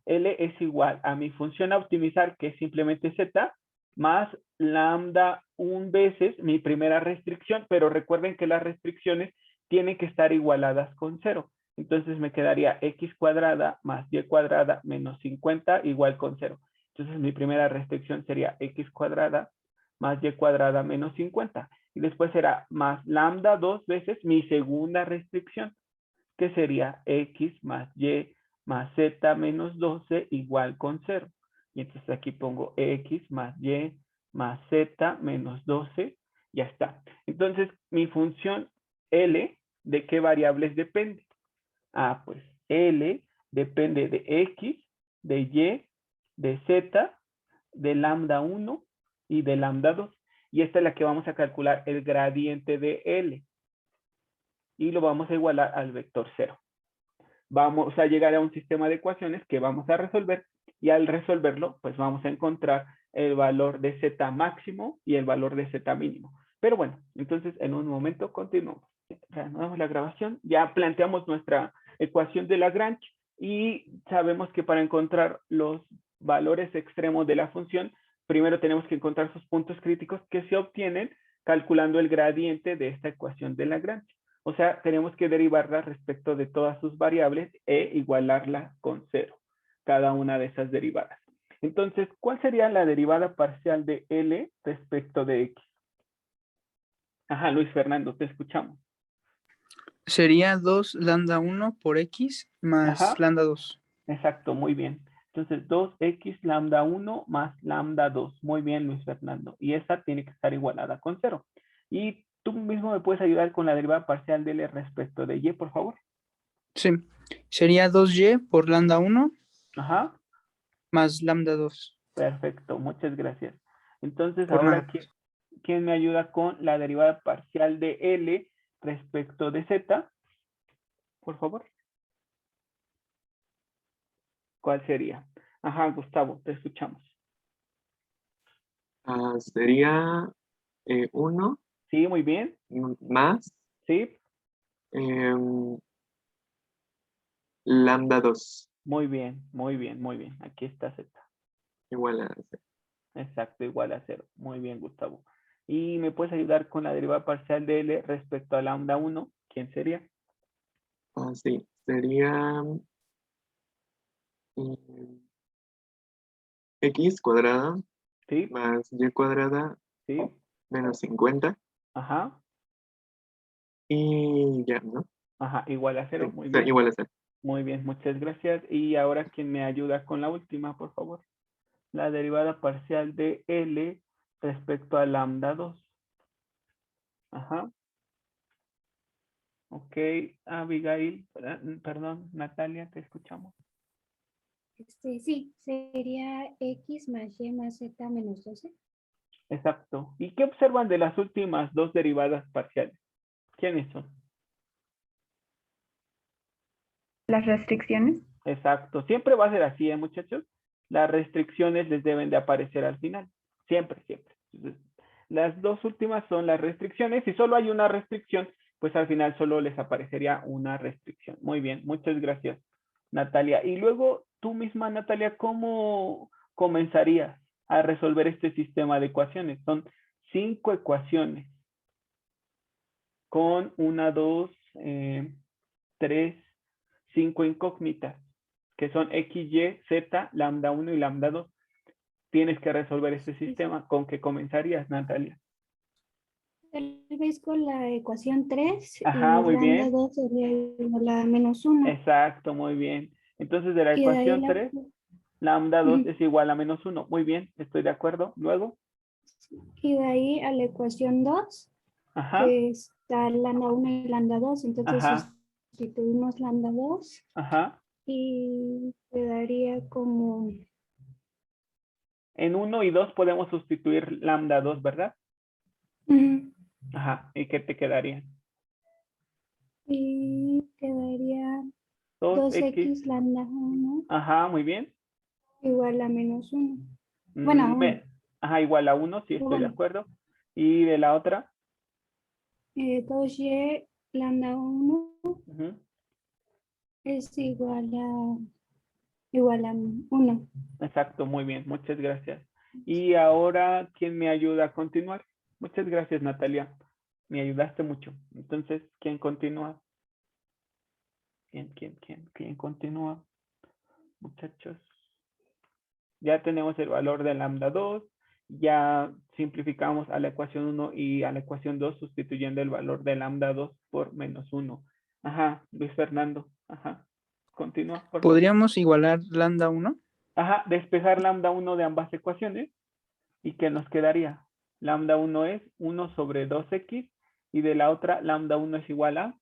L es igual a mi función a optimizar, que es simplemente Z, más lambda un veces mi primera restricción, pero recuerden que las restricciones tienen que estar igualadas con 0. Entonces me quedaría x cuadrada más y cuadrada menos 50 igual con 0. Entonces mi primera restricción sería x cuadrada más y cuadrada menos 50. Y después será más lambda 2 veces mi segunda restricción, que sería x más y más z menos 12 igual con 0. Y entonces aquí pongo x más y más z menos 12. Ya está. Entonces mi función L, ¿de qué variables depende? Ah, pues L depende de x, de y, de z, de lambda 1 y de lambda 2. Y esta es la que vamos a calcular el gradiente de L. Y lo vamos a igualar al vector 0. Vamos a llegar a un sistema de ecuaciones que vamos a resolver y al resolverlo, pues vamos a encontrar el valor de z máximo y el valor de z mínimo. Pero bueno, entonces en un momento continuamos. Reanudamos la grabación. Ya planteamos nuestra ecuación de Lagrange y sabemos que para encontrar los valores extremos de la función, primero tenemos que encontrar sus puntos críticos que se obtienen calculando el gradiente de esta ecuación de Lagrange. O sea, tenemos que derivarla respecto de todas sus variables e igualarla con 0, cada una de esas derivadas. Entonces, ¿cuál sería la derivada parcial de L respecto de X? Ajá, Luis Fernando, te escuchamos.
Sería 2 lambda 1 por x más
Ajá.
lambda 2.
Exacto, muy bien. Entonces, 2x lambda 1 más lambda 2. Muy bien, Luis Fernando. Y esa tiene que estar igualada con 0. Y tú mismo me puedes ayudar con la derivada parcial de L respecto de Y, por favor.
Sí. Sería 2y por lambda 1
Ajá.
más lambda 2.
Perfecto, muchas gracias. Entonces,
Por
ahora,
nada.
¿quién me ayuda con la derivada parcial de L respecto de Z? Por favor. ¿Cuál sería? Ajá, Gustavo, te escuchamos.
Sería 1
Sí, muy bien.
más
Sí,
lambda 2
muy bien, muy bien, muy bien. Aquí está Z.
igual a 0.
Exacto, igual a 0. Muy bien, Gustavo. ¿Y me puedes ayudar con la derivada parcial de L respecto a lambda 1? ¿Quién sería?
Sí, sería x cuadrada
Sí,
más y cuadrada
sí.
menos 50
Ajá,
y ya, ¿no?
ajá, igual a 0.
Sí,
Muy bien.
igual a 0.
Muy bien, muchas gracias. Y ahora, ¿quién me ayuda con la última, por favor? La derivada parcial de L respecto a lambda 2. Ajá. Ok, Abigail, perdón, Natalia, te escuchamos.
Sí, sería x más y más z menos 12.
Exacto. ¿Y qué observan de las últimas dos derivadas parciales? ¿Quiénes son?
Las restricciones.
Exacto. Siempre va a ser así, muchachos. Las restricciones les deben de aparecer al final. Siempre, siempre. Entonces, las dos últimas son las restricciones. Si solo hay una restricción, pues al final solo les aparecería una restricción. Muy bien, muchas gracias, Natalia. Y luego, tú misma, Natalia, ¿cómo comenzarías a resolver este sistema de ecuaciones? Son 5 ecuaciones con 1, 2, 3, 5 incógnitas, que son X, Y, Z, lambda 1 y lambda 2. Tienes que resolver este sistema. ¿Con qué comenzarías, Natalia?
Tal vez con la ecuación 3
Ajá,
y
muy
lambda
bien.
2 sería igual a -1.
Exacto, muy bien. Entonces, de la
Y de ahí
ecuación
la,
3, lambda 2
Ujú.
es igual a -1. Muy bien, estoy de acuerdo. Luego,
Y de ahí a la ecuación 2,
ajá,
que está lambda 1 y lambda 2. Entonces
ajá,
sustituimos lambda 2
ajá.
y quedaría como
En 1 y 2 podemos sustituir lambda 2, ¿verdad?
ujú,
Ajá. ¿Y qué te quedaría?
y quedaría
2x.
2x lambda 1
Ajá, muy bien.
igual a -1. Bueno, 1.
Ajá, igual a 1, sí
Pero
estoy de
bueno,
acuerdo. ¿Y de la otra?
2y lambda 1
Ujú.
es igual a 1.
Exacto, muy bien, muchas gracias. Y ahora, ¿quién me ayuda a continuar? Muchas gracias, Natalia. Me ayudaste mucho. Entonces, ¿quién continúa? ¿Quién continúa? Muchachos. Ya tenemos el valor de lambda 2. Ya simplificamos a la ecuación 1 y a la ecuación 2 sustituyendo el valor de lambda 2 por -1. Ajá, Luis Fernando. Ajá. Continúa, por favor.
¿Podríamos igualar lambda 1?
Ajá, despejar lambda 1 de ambas ecuaciones. ¿Y qué nos quedaría? Lambda 1 es 1 sobre 2x y de la otra lambda 1 es igual a...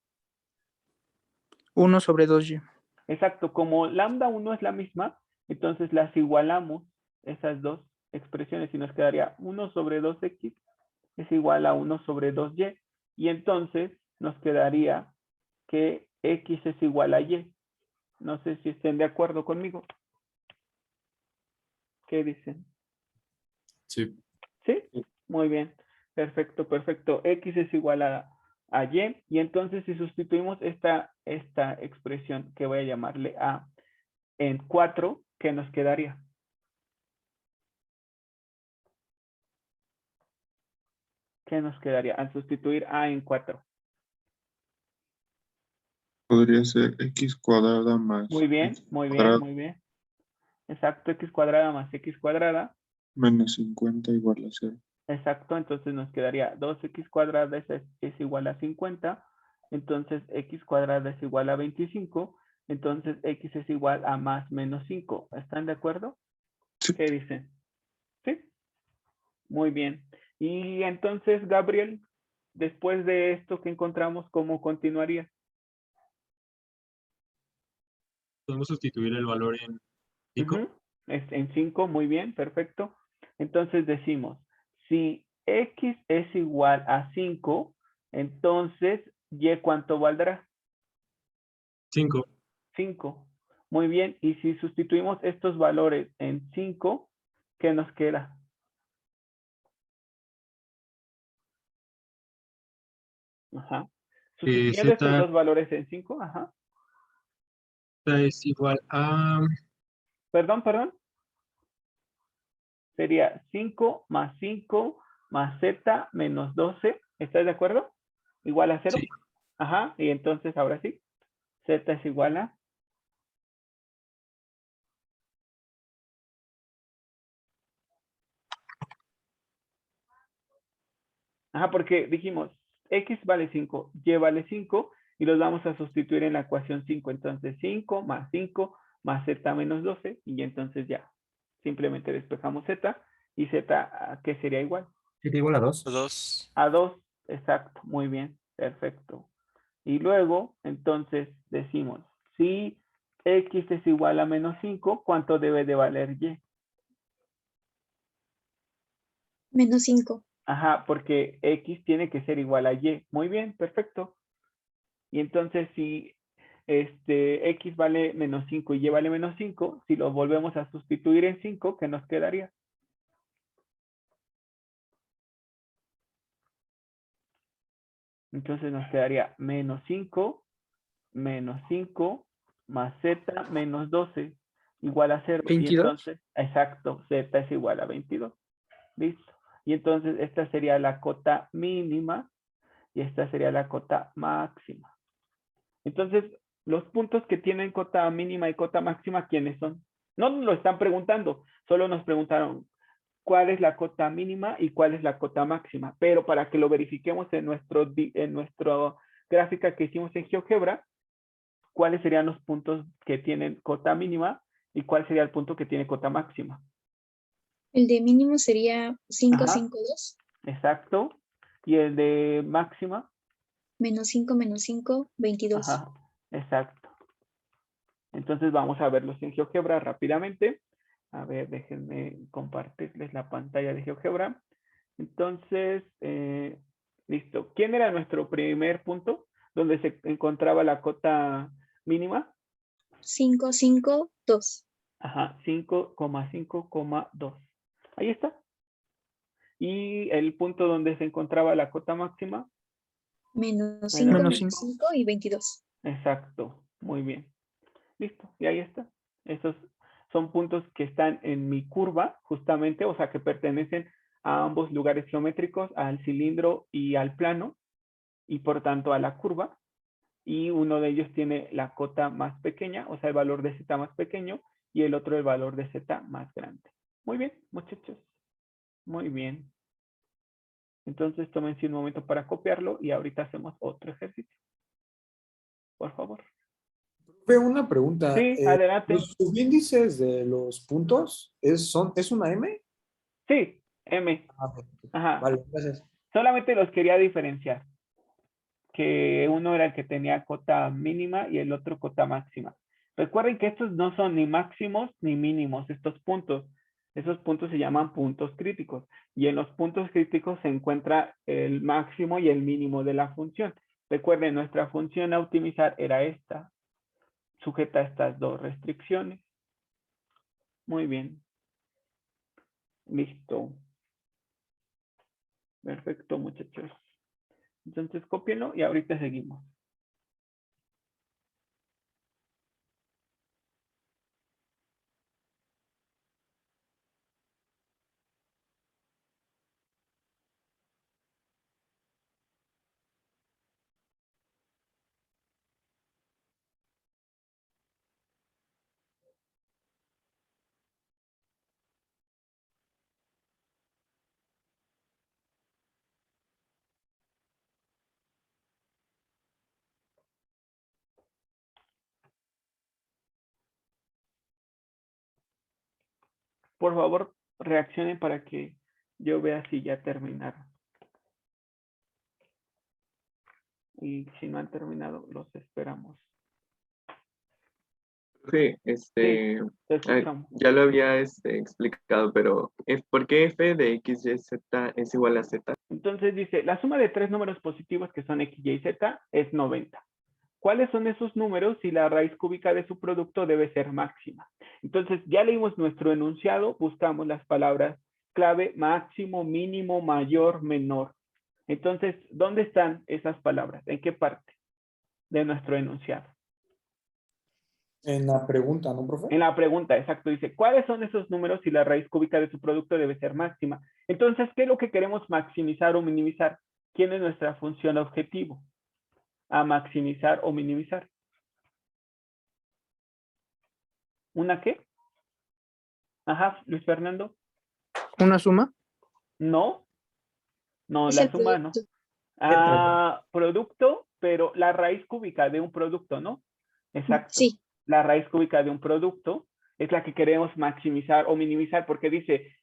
1 sobre 2y.
Exacto, como lambda 1 es la misma, entonces las igualamos esas dos expresiones y nos quedaría 1 sobre 2x es igual a 1 sobre 2y y entonces nos quedaría que x es igual a y. No sé si estén de acuerdo conmigo. ¿Qué dicen?
Sí.
¿Sí? Muy bien. Perfecto, perfecto. X es igual a Y. Y entonces si sustituimos esta expresión que voy a llamarle A en 4, ¿qué nos quedaría? ¿Qué nos quedaría al sustituir A en 4?
Podría ser x cuadrada más
Muy bien,
x
muy bien,
cuadrada
muy bien. Exacto, x cuadrada más x cuadrada.
menos 50 igual a 0.
Exacto, entonces nos quedaría 2x cuadrada es igual a 50. Entonces x cuadrada es igual a 25. Entonces x es igual a más menos 5. ¿Están de acuerdo?
Sí.
¿Qué dicen? Sí, muy bien. Y entonces, Gabriel, después de esto que encontramos, ¿cómo continuaría?
Podemos sustituir el valor en 5.
Ujú, es en 5, muy bien, perfecto. Entonces decimos, si x es igual a 5, entonces y ¿cuánto valdrá?
5.
5. Muy bien, y si sustituimos estos valores en 5, ¿qué nos queda? Ajá. Sustituyendo estos
Z
dos valores en 5, ajá.
es igual a
Perdón. Sería 5 más z menos 12. ¿Estás de acuerdo? Igual a 0.
sí.
Ajá, y entonces ahora sí, z es igual a... Ajá, porque dijimos, x vale 5, y vale 5, y los vamos a sustituir en la ecuación 5. Entonces 5 más z menos 12, y entonces ya, simplemente despejamos z, y z, ¿a qué sería igual?
¿Sería igual a 2?
2.
A 2, exacto, muy bien, perfecto. Y luego, entonces, decimos, si x es igual a menos 5, ¿cuánto debe de valer y?
-5.
Ajá, porque X tiene que ser igual a Y. Muy bien, perfecto. Y entonces si X vale menos 5 y Y vale menos 5, si lo volvemos a sustituir en 5, ¿qué nos quedaría? Entonces nos quedaría menos 5 más Z menos 12 igual a 0. Y
22.
entonces, exacto, Z es igual a 22. Listo. Y entonces esta sería la cota mínima y esta sería la cota máxima. Entonces, los puntos que tienen cota mínima y cota máxima, ¿quiénes son? No nos lo están preguntando, solo nos preguntaron cuál es la cota mínima y cuál es la cota máxima. Pero para que lo verifiquemos en nuestra gráfica que hicimos en GeoGebra, ¿cuáles serían los puntos que tienen cota mínima y cuál sería el punto que tiene cota máxima?
El de mínimo sería 5,
Ajá.
5, 2.
Exacto. ¿Y el de máxima?
Menos 5, 22.
Ajá, exacto. Entonces vamos a verlos en GeoGebra rápidamente. A ver, déjenme compartirles la pantalla de GeoGebra. Entonces, listo. ¿Quién era nuestro primer punto donde se encontraba la cota mínima?
5, 5, 2.
Ajá, 5,5,2. Ahí está. ¿Y el punto donde se encontraba la cota máxima?
Menos 5,
Menos
menos
5.
5 y 22.
Exacto, muy bien. Listo, y ahí está. Esos son puntos que están en mi curva, justamente, o sea, que pertenecen a ambos lugares geométricos, al cilindro y al plano, y por tanto a la curva. Y uno de ellos tiene la cota más pequeña, o sea, el valor de Z más pequeño, y el otro el valor de Z más grande. Muy bien, muchachos. Muy bien. Entonces, tómense un momento para copiarlo y ahorita hacemos otro ejercicio. Por favor.
Profe, una pregunta.
Sí, adelante.
¿Los subíndices de los puntos es una M?
Sí, M. Ajá.
Vale, gracias.
Solamente los quería diferenciar. Que uno era el que tenía cota mínima y el otro cota máxima. Recuerden que estos no son ni máximos ni mínimos, estos puntos. Esos puntos se llaman puntos críticos. Y en los puntos críticos se encuentra el máximo y el mínimo de la función. Recuerden, nuestra función a optimizar era esta, sujeta a estas dos restricciones. Muy bien. Listo. Perfecto, muchachos. Entonces, cópienlo y ahorita seguimos. Por favor, reaccionen para que yo vea si ya terminaron. Y si no han terminado, los esperamos.
Sí,
Te escuchamos.
ya lo había explicado, pero ¿por qué f de x, y, z es igual a z?
Entonces dice, la suma de tres números positivos que son x, y, z es 90. ¿Cuáles son esos números si la raíz cúbica de su producto debe ser máxima? Entonces ya leímos nuestro enunciado, buscamos las palabras clave máximo, mínimo, mayor, menor. Entonces, ¿dónde están esas palabras? ¿En qué parte de nuestro enunciado?
En la pregunta, ¿no, profe?
En la pregunta, exacto, dice, ¿cuáles son esos números si la raíz cúbica de su producto debe ser máxima? Entonces, ¿qué es lo que queremos maximizar o minimizar? ¿Quién es nuestra función objetivo? A maximizar o minimizar. ¿Una qué? Ajá, Luis Fernando.
¿Una suma?
No. No,
Es
la
el
suma no.
producto.
Producto, pero la raíz cúbica de un producto, ¿no? Exacto.
Sí.
La raíz cúbica de un producto es la que queremos maximizar o minimizar porque dice,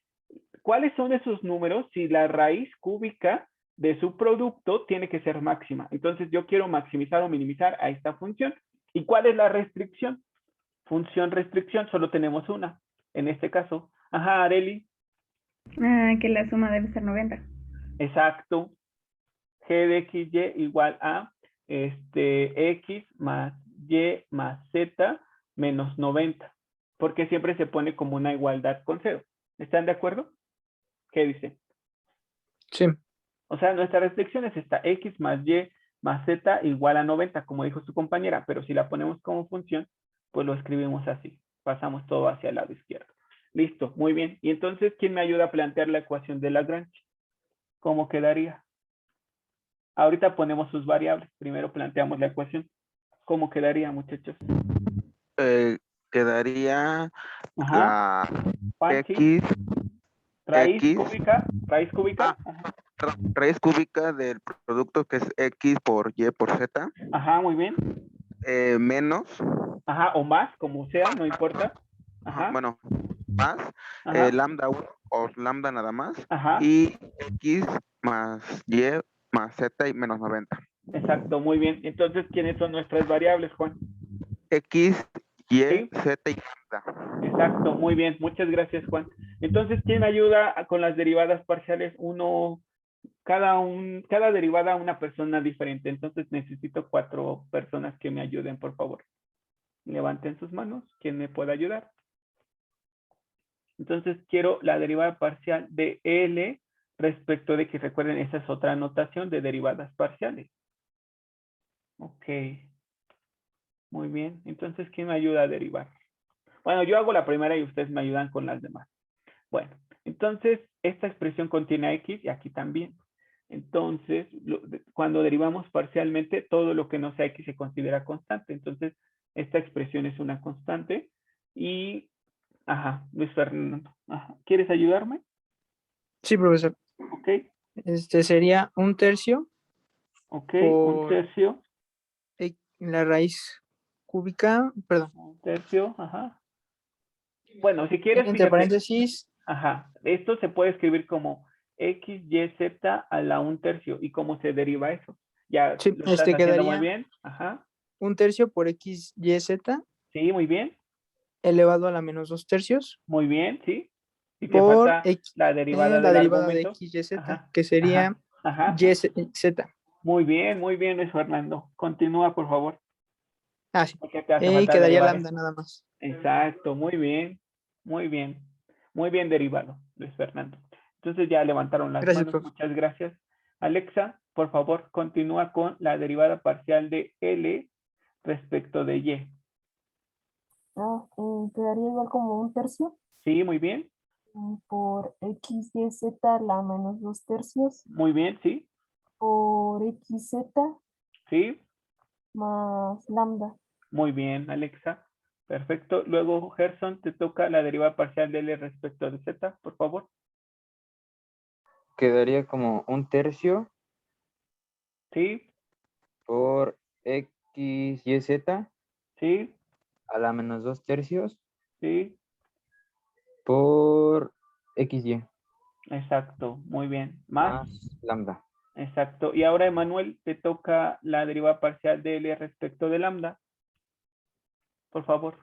¿cuáles son esos números si la raíz cúbica de su producto tiene que ser máxima? Entonces yo quiero maximizar o minimizar a esta función. ¿Y cuál es la restricción? Función restricción, solo tenemos una. En este caso. Ajá, Areli.
Que la suma debe ser 90.
Exacto. G de XY igual a X más Y más Z menos 90. Porque siempre se pone como una igualdad con 0. ¿Están de acuerdo? ¿Qué dice?
Sí.
O sea, nuestra restricción es esta, X más Y más Z igual a 90, como dijo su compañera, pero si la ponemos como función, pues lo escribimos así. Pasamos todo hacia el lado izquierdo. Listo, muy bien. Y entonces, ¿quién me ayuda a plantear la ecuación de Lagrange? ¿Cómo quedaría? Ahorita ponemos sus variables. Primero planteamos la ecuación. ¿Cómo quedaría, muchachos?
Quedaría
Ajá.
la
Juanchi,
X,
raíz
X.
cúbica, raíz cúbica. Ajá.
Raíz cúbica del producto que es X por Y por Z,
Ajá, muy bien.
menos,
Ajá, o más, como sea, no importa. Ajá,
bueno, más,
ajá,
lambda 1 o lambda nada más,
ajá.
y X más Y más Z y menos 90.
Exacto, muy bien. Entonces, ¿quiénes son nuestras variables, Juan?
X, Y,
¿Sí?
Z y lambda.
Exacto, muy bien. Muchas gracias, Juan. Entonces, ¿quién ayuda con las derivadas parciales? Cada derivada a una persona diferente. Entonces, necesito 4 personas que me ayuden, por favor. Levanten sus manos. ¿Quién me puede ayudar? Entonces, quiero la derivada parcial de L respecto de que, recuerden, esa es otra notación de derivadas parciales. Ok. Muy bien. Entonces, ¿quién me ayuda a derivar? Bueno, yo hago la primera y ustedes me ayudan con las demás. Bueno, entonces, esta expresión contiene a X y aquí también. Entonces, cuando derivamos parcialmente, todo lo que no sea X se considera constante. Entonces, esta expresión es una constante. Y, ajá, Luis Fernando. Ajá. ¿Quieres ayudarme?
Sí, profesor.
Ok,
Sería 1/3
ok, un
por
tercio,
la raíz cúbica, perdón,
1/3, ajá. Bueno, si quieres,
entre
fíjate,
paréntesis,
ajá, esto se puede escribir como X, Y, Z a la 1/3. ¿Y cómo se deriva eso? Ya
sí,
lo estás haciendo muy
quedaría
bien, ajá.
1/3 por X, Y, Z
Sí, muy bien,
elevado a la menos 2/3
muy bien, sí. Y te
por
falta la derivada
la
del
derivada de
argumento.
X, Y, Z,
Ajá,
que sería
ajá,
Y,
ajá.
Z.
Muy bien, Luis Fernando. Continúa, por favor,
Ah, sí.
porque te hace
Y
falta
quedaría
derivar eso.
lambda nada más.
Exacto, muy bien, muy bien. Muy bien derivado, Luis Fernando. Entonces ya levantaron las
Gracias,
manos,
profe.
muchas gracias. Alexa, por favor, continúa con la derivada parcial de L respecto de Y.
Quedaría igual como 1/3
Sí, muy bien,
por X, Y, Z a la menos 2/3
muy bien, sí,
por XZ
sí,
más lambda.
muy bien, Alexa. Perfecto. Luego, Gerson, te toca la derivada parcial de L respecto de Z, por favor.
Quedaría como 1/3
Sí,
por X, Y, Z
sí,
a la menos 2/3
sí,
por X, Y
exacto, muy bien. Más,
más lambda.
exacto. Y ahora, Emanuel, te toca la derivada parcial de L respecto de lambda, por favor.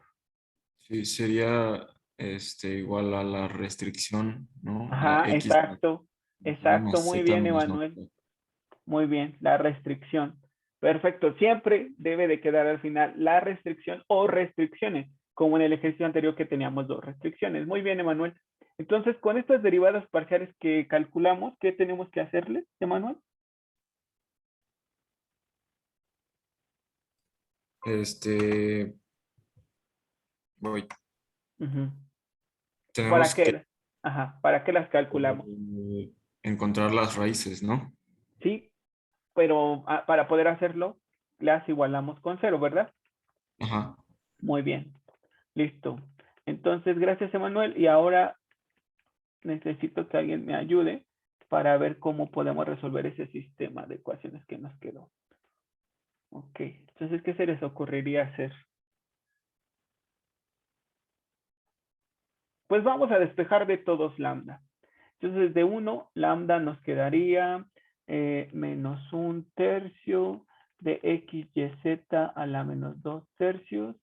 Sí, sería igual a la restricción, ¿no? A
Ajá,
X
exacto,
más Y
exacto,
más
muy
Z
bien,
menos
Emanuel.
90.
Muy bien, la restricción. Perfecto, siempre debe de quedar al final la restricción o restricciones, como en el ejercicio anterior que teníamos 2 restricciones. Muy bien, Emanuel. Entonces, con estas derivadas parciales que calculamos, ¿qué tenemos que hacerle, Emanuel?
Voy.
Ujú. ¿Para
Tenemos que
qué? Ajá, ¿para qué las calculamos?
encontrar las raíces, ¿no?
Sí, pero para poder hacerlo, las igualamos con 0, ¿verdad?
Ajá.
Muy bien, listo. Entonces, gracias, Emanuel. Y ahora necesito que alguien me ayude para ver cómo podemos resolver ese sistema de ecuaciones que nos quedó. Ok, entonces, ¿qué se les ocurriría hacer? Pues vamos a despejar de todos lambda. Entonces, de 1, lambda nos quedaría menos 1/3 de x, y, z a la menos 2/3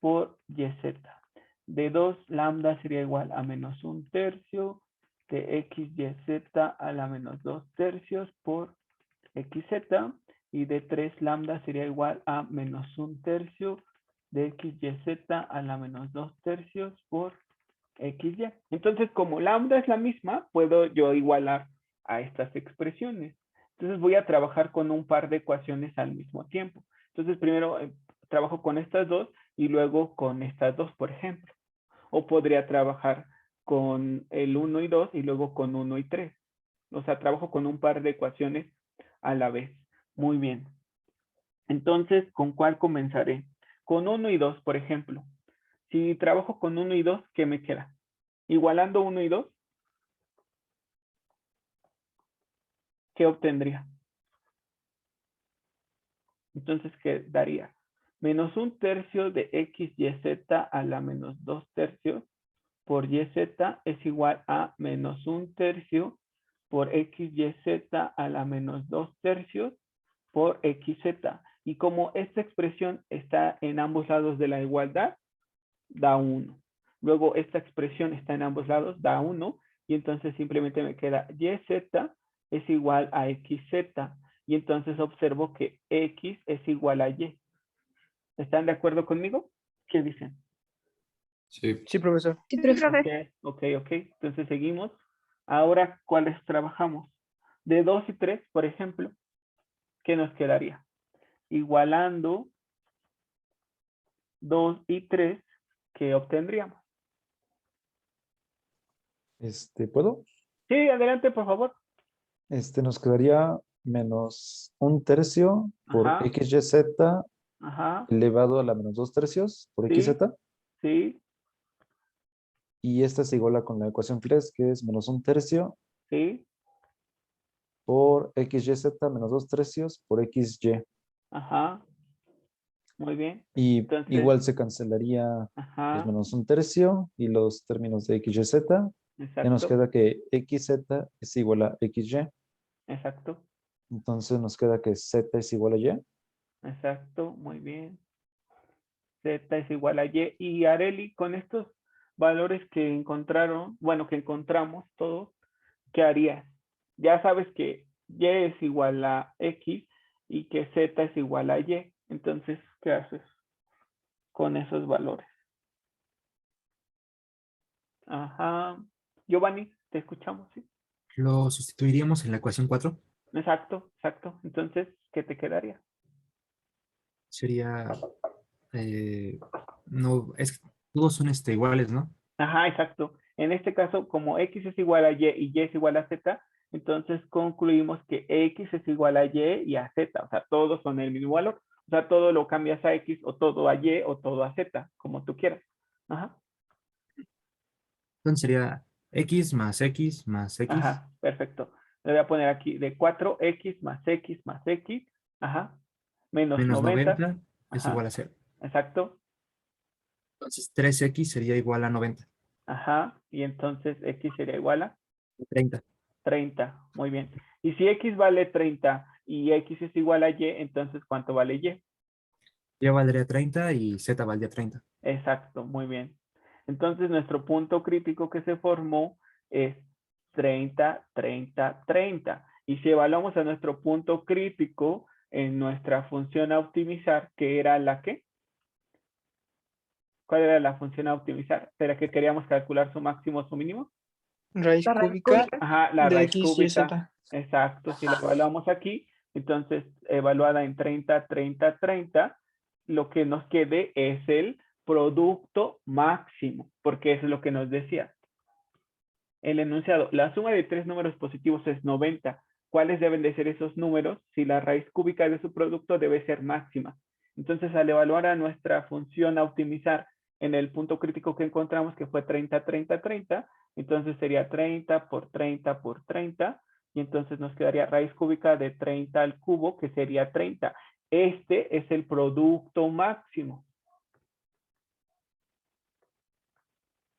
por y, z. De 2, lambda sería igual a menos 1/3 de xyz a la menos 2 tercios por xz, y de 3 lambda sería igual a menos 1 tercio de xyz a la menos 2 tercios por xy. Entonces, como lambda es la misma, puedo yo igualar a estas expresiones. Entonces voy a trabajar con un par de ecuaciones al mismo tiempo. Entonces primero trabajo con estas dos y luego con estas dos, por ejemplo. O podría trabajar con el 1 y 2 y luego con 1 y 3. O sea, trabajo con un par de ecuaciones a la vez. Muy bien. Entonces, ¿con cuál comenzaré? Con 1 y 2, por ejemplo. Si trabajo con 1 y 2, ¿qué me queda? Igualando 1 y 2, ¿qué obtendría? Entonces, ¿qué daría? Menos 1 tercio de xyz a la menos 2 tercios por yz es igual a menos 1 tercio por xyz a la menos 2 tercios por xz. Y como esta expresión está en ambos lados de la igualdad, da 1. Luego esta expresión está en ambos lados, da 1. Y entonces simplemente me queda yz es igual a xz. Y entonces observo que x es igual a y. ¿Están de acuerdo conmigo? ¿Qué dicen?
Sí.
Sí, profesor.
Sí, profe.
Ok. Entonces seguimos. Ahora, ¿cuáles trabajamos? De 2 y 3, por ejemplo, ¿qué nos quedaría? Igualando 2 y 3, ¿qué obtendríamos?
¿Puedo?
Sí, adelante, por favor.
Nos quedaría menos 1 tercio por
Ajá.
xyz
Ajá.
elevado a la menos 2 tercios por
Sí.
xz.
Sí.
Y esta se iguala con la ecuación 3, que es menos 1 tercio
Sí.
por xyz menos 2 tercios por xy.
Ajá. Muy bien.
Y
Entonces,
igual se cancelaría los
ajá.
menos 1 tercio y los términos de xyz. Ya nos
Exacto.
queda que xz es igual a xy.
Exacto.
Entonces nos queda que z es igual a y.
Exacto. Muy bien. Z es igual a Y. Y Areli, con estos valores que encontraron, bueno, que encontramos todos, ¿qué harías? Ya sabes que Y es igual a X y que Z es igual a Y. Entonces, ¿qué haces con esos valores? Ajá. Giovanni, te escuchamos, ¿sí?
Lo sustituiríamos en la ecuación 4.
Exacto. Entonces, ¿qué te quedaría?
Sería, no, es que todos son iguales, ¿no?
Ajá, exacto. En este caso, como X es igual a Y es igual a Z, entonces concluimos que X es igual a Y y a Z. O sea, todos son el mismo valor. O sea, todo lo cambias a X o todo a Y o todo a Z, como tú quieras. Ajá.
Entonces sería X más X más X.
Ajá, perfecto. Le voy a poner aquí de 4X más X más X. Ajá. Menos
Menos
90.
90 es
Ajá.
igual a 0.
Exacto.
Entonces 3X sería igual a 90.
Ajá. Y entonces X sería igual a
30.
30. Muy bien. Y si X vale 30 y X es igual a Y, entonces ¿cuánto vale Y?
Y valdría 30 y Z valdría 30.
Exacto, muy bien. Entonces nuestro punto crítico que se formó es 30, 30, 30. Y si evaluamos a nuestro punto crítico en nuestra función a optimizar, ¿qué era la qué? ¿Cuál era la función a optimizar? ¿Será que queríamos calcular su máximo o su mínimo?
Raíz
La raíz
cúbica
cúbica.
Ajá, la
de
raíz
x, y,
cúbica.
z.
Exacto, si la evaluamos aquí, entonces evaluada en 30, 30, 30, lo que nos quede es el producto máximo, porque eso es lo que nos decía. El enunciado, la suma de 3 números positivos es 90. ¿Cuáles deben de ser esos números? Si la raíz cúbica de su producto debe ser máxima. Entonces, al evaluar a nuestra función a optimizar en el punto crítico que encontramos, que fue 30, 30, 30, entonces sería 30 por 30 por 30, y entonces nos quedaría raíz cúbica de 30 al cubo, que sería 30. Este es el producto máximo.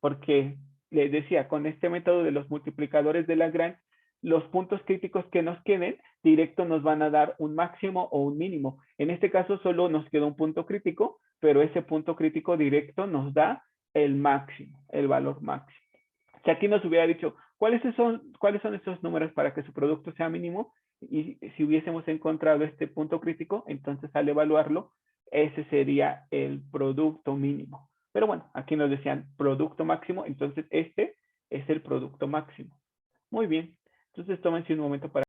Porque les decía, con este método de los multiplicadores de Lagrange, los puntos críticos que nos queden directo nos van a dar un máximo o un mínimo. En este caso solo nos queda un punto crítico, pero ese punto crítico directo nos da el máximo, el valor máximo. Si aquí nos hubiera dicho ¿Cuáles son estos números para que su producto sea mínimo? Y si hubiésemos encontrado este punto crítico, entonces al evaluarlo, ese sería el producto mínimo. Pero bueno, aquí nos decían producto máximo, entonces este es el producto máximo. Muy bien. Entonces tómense un momento para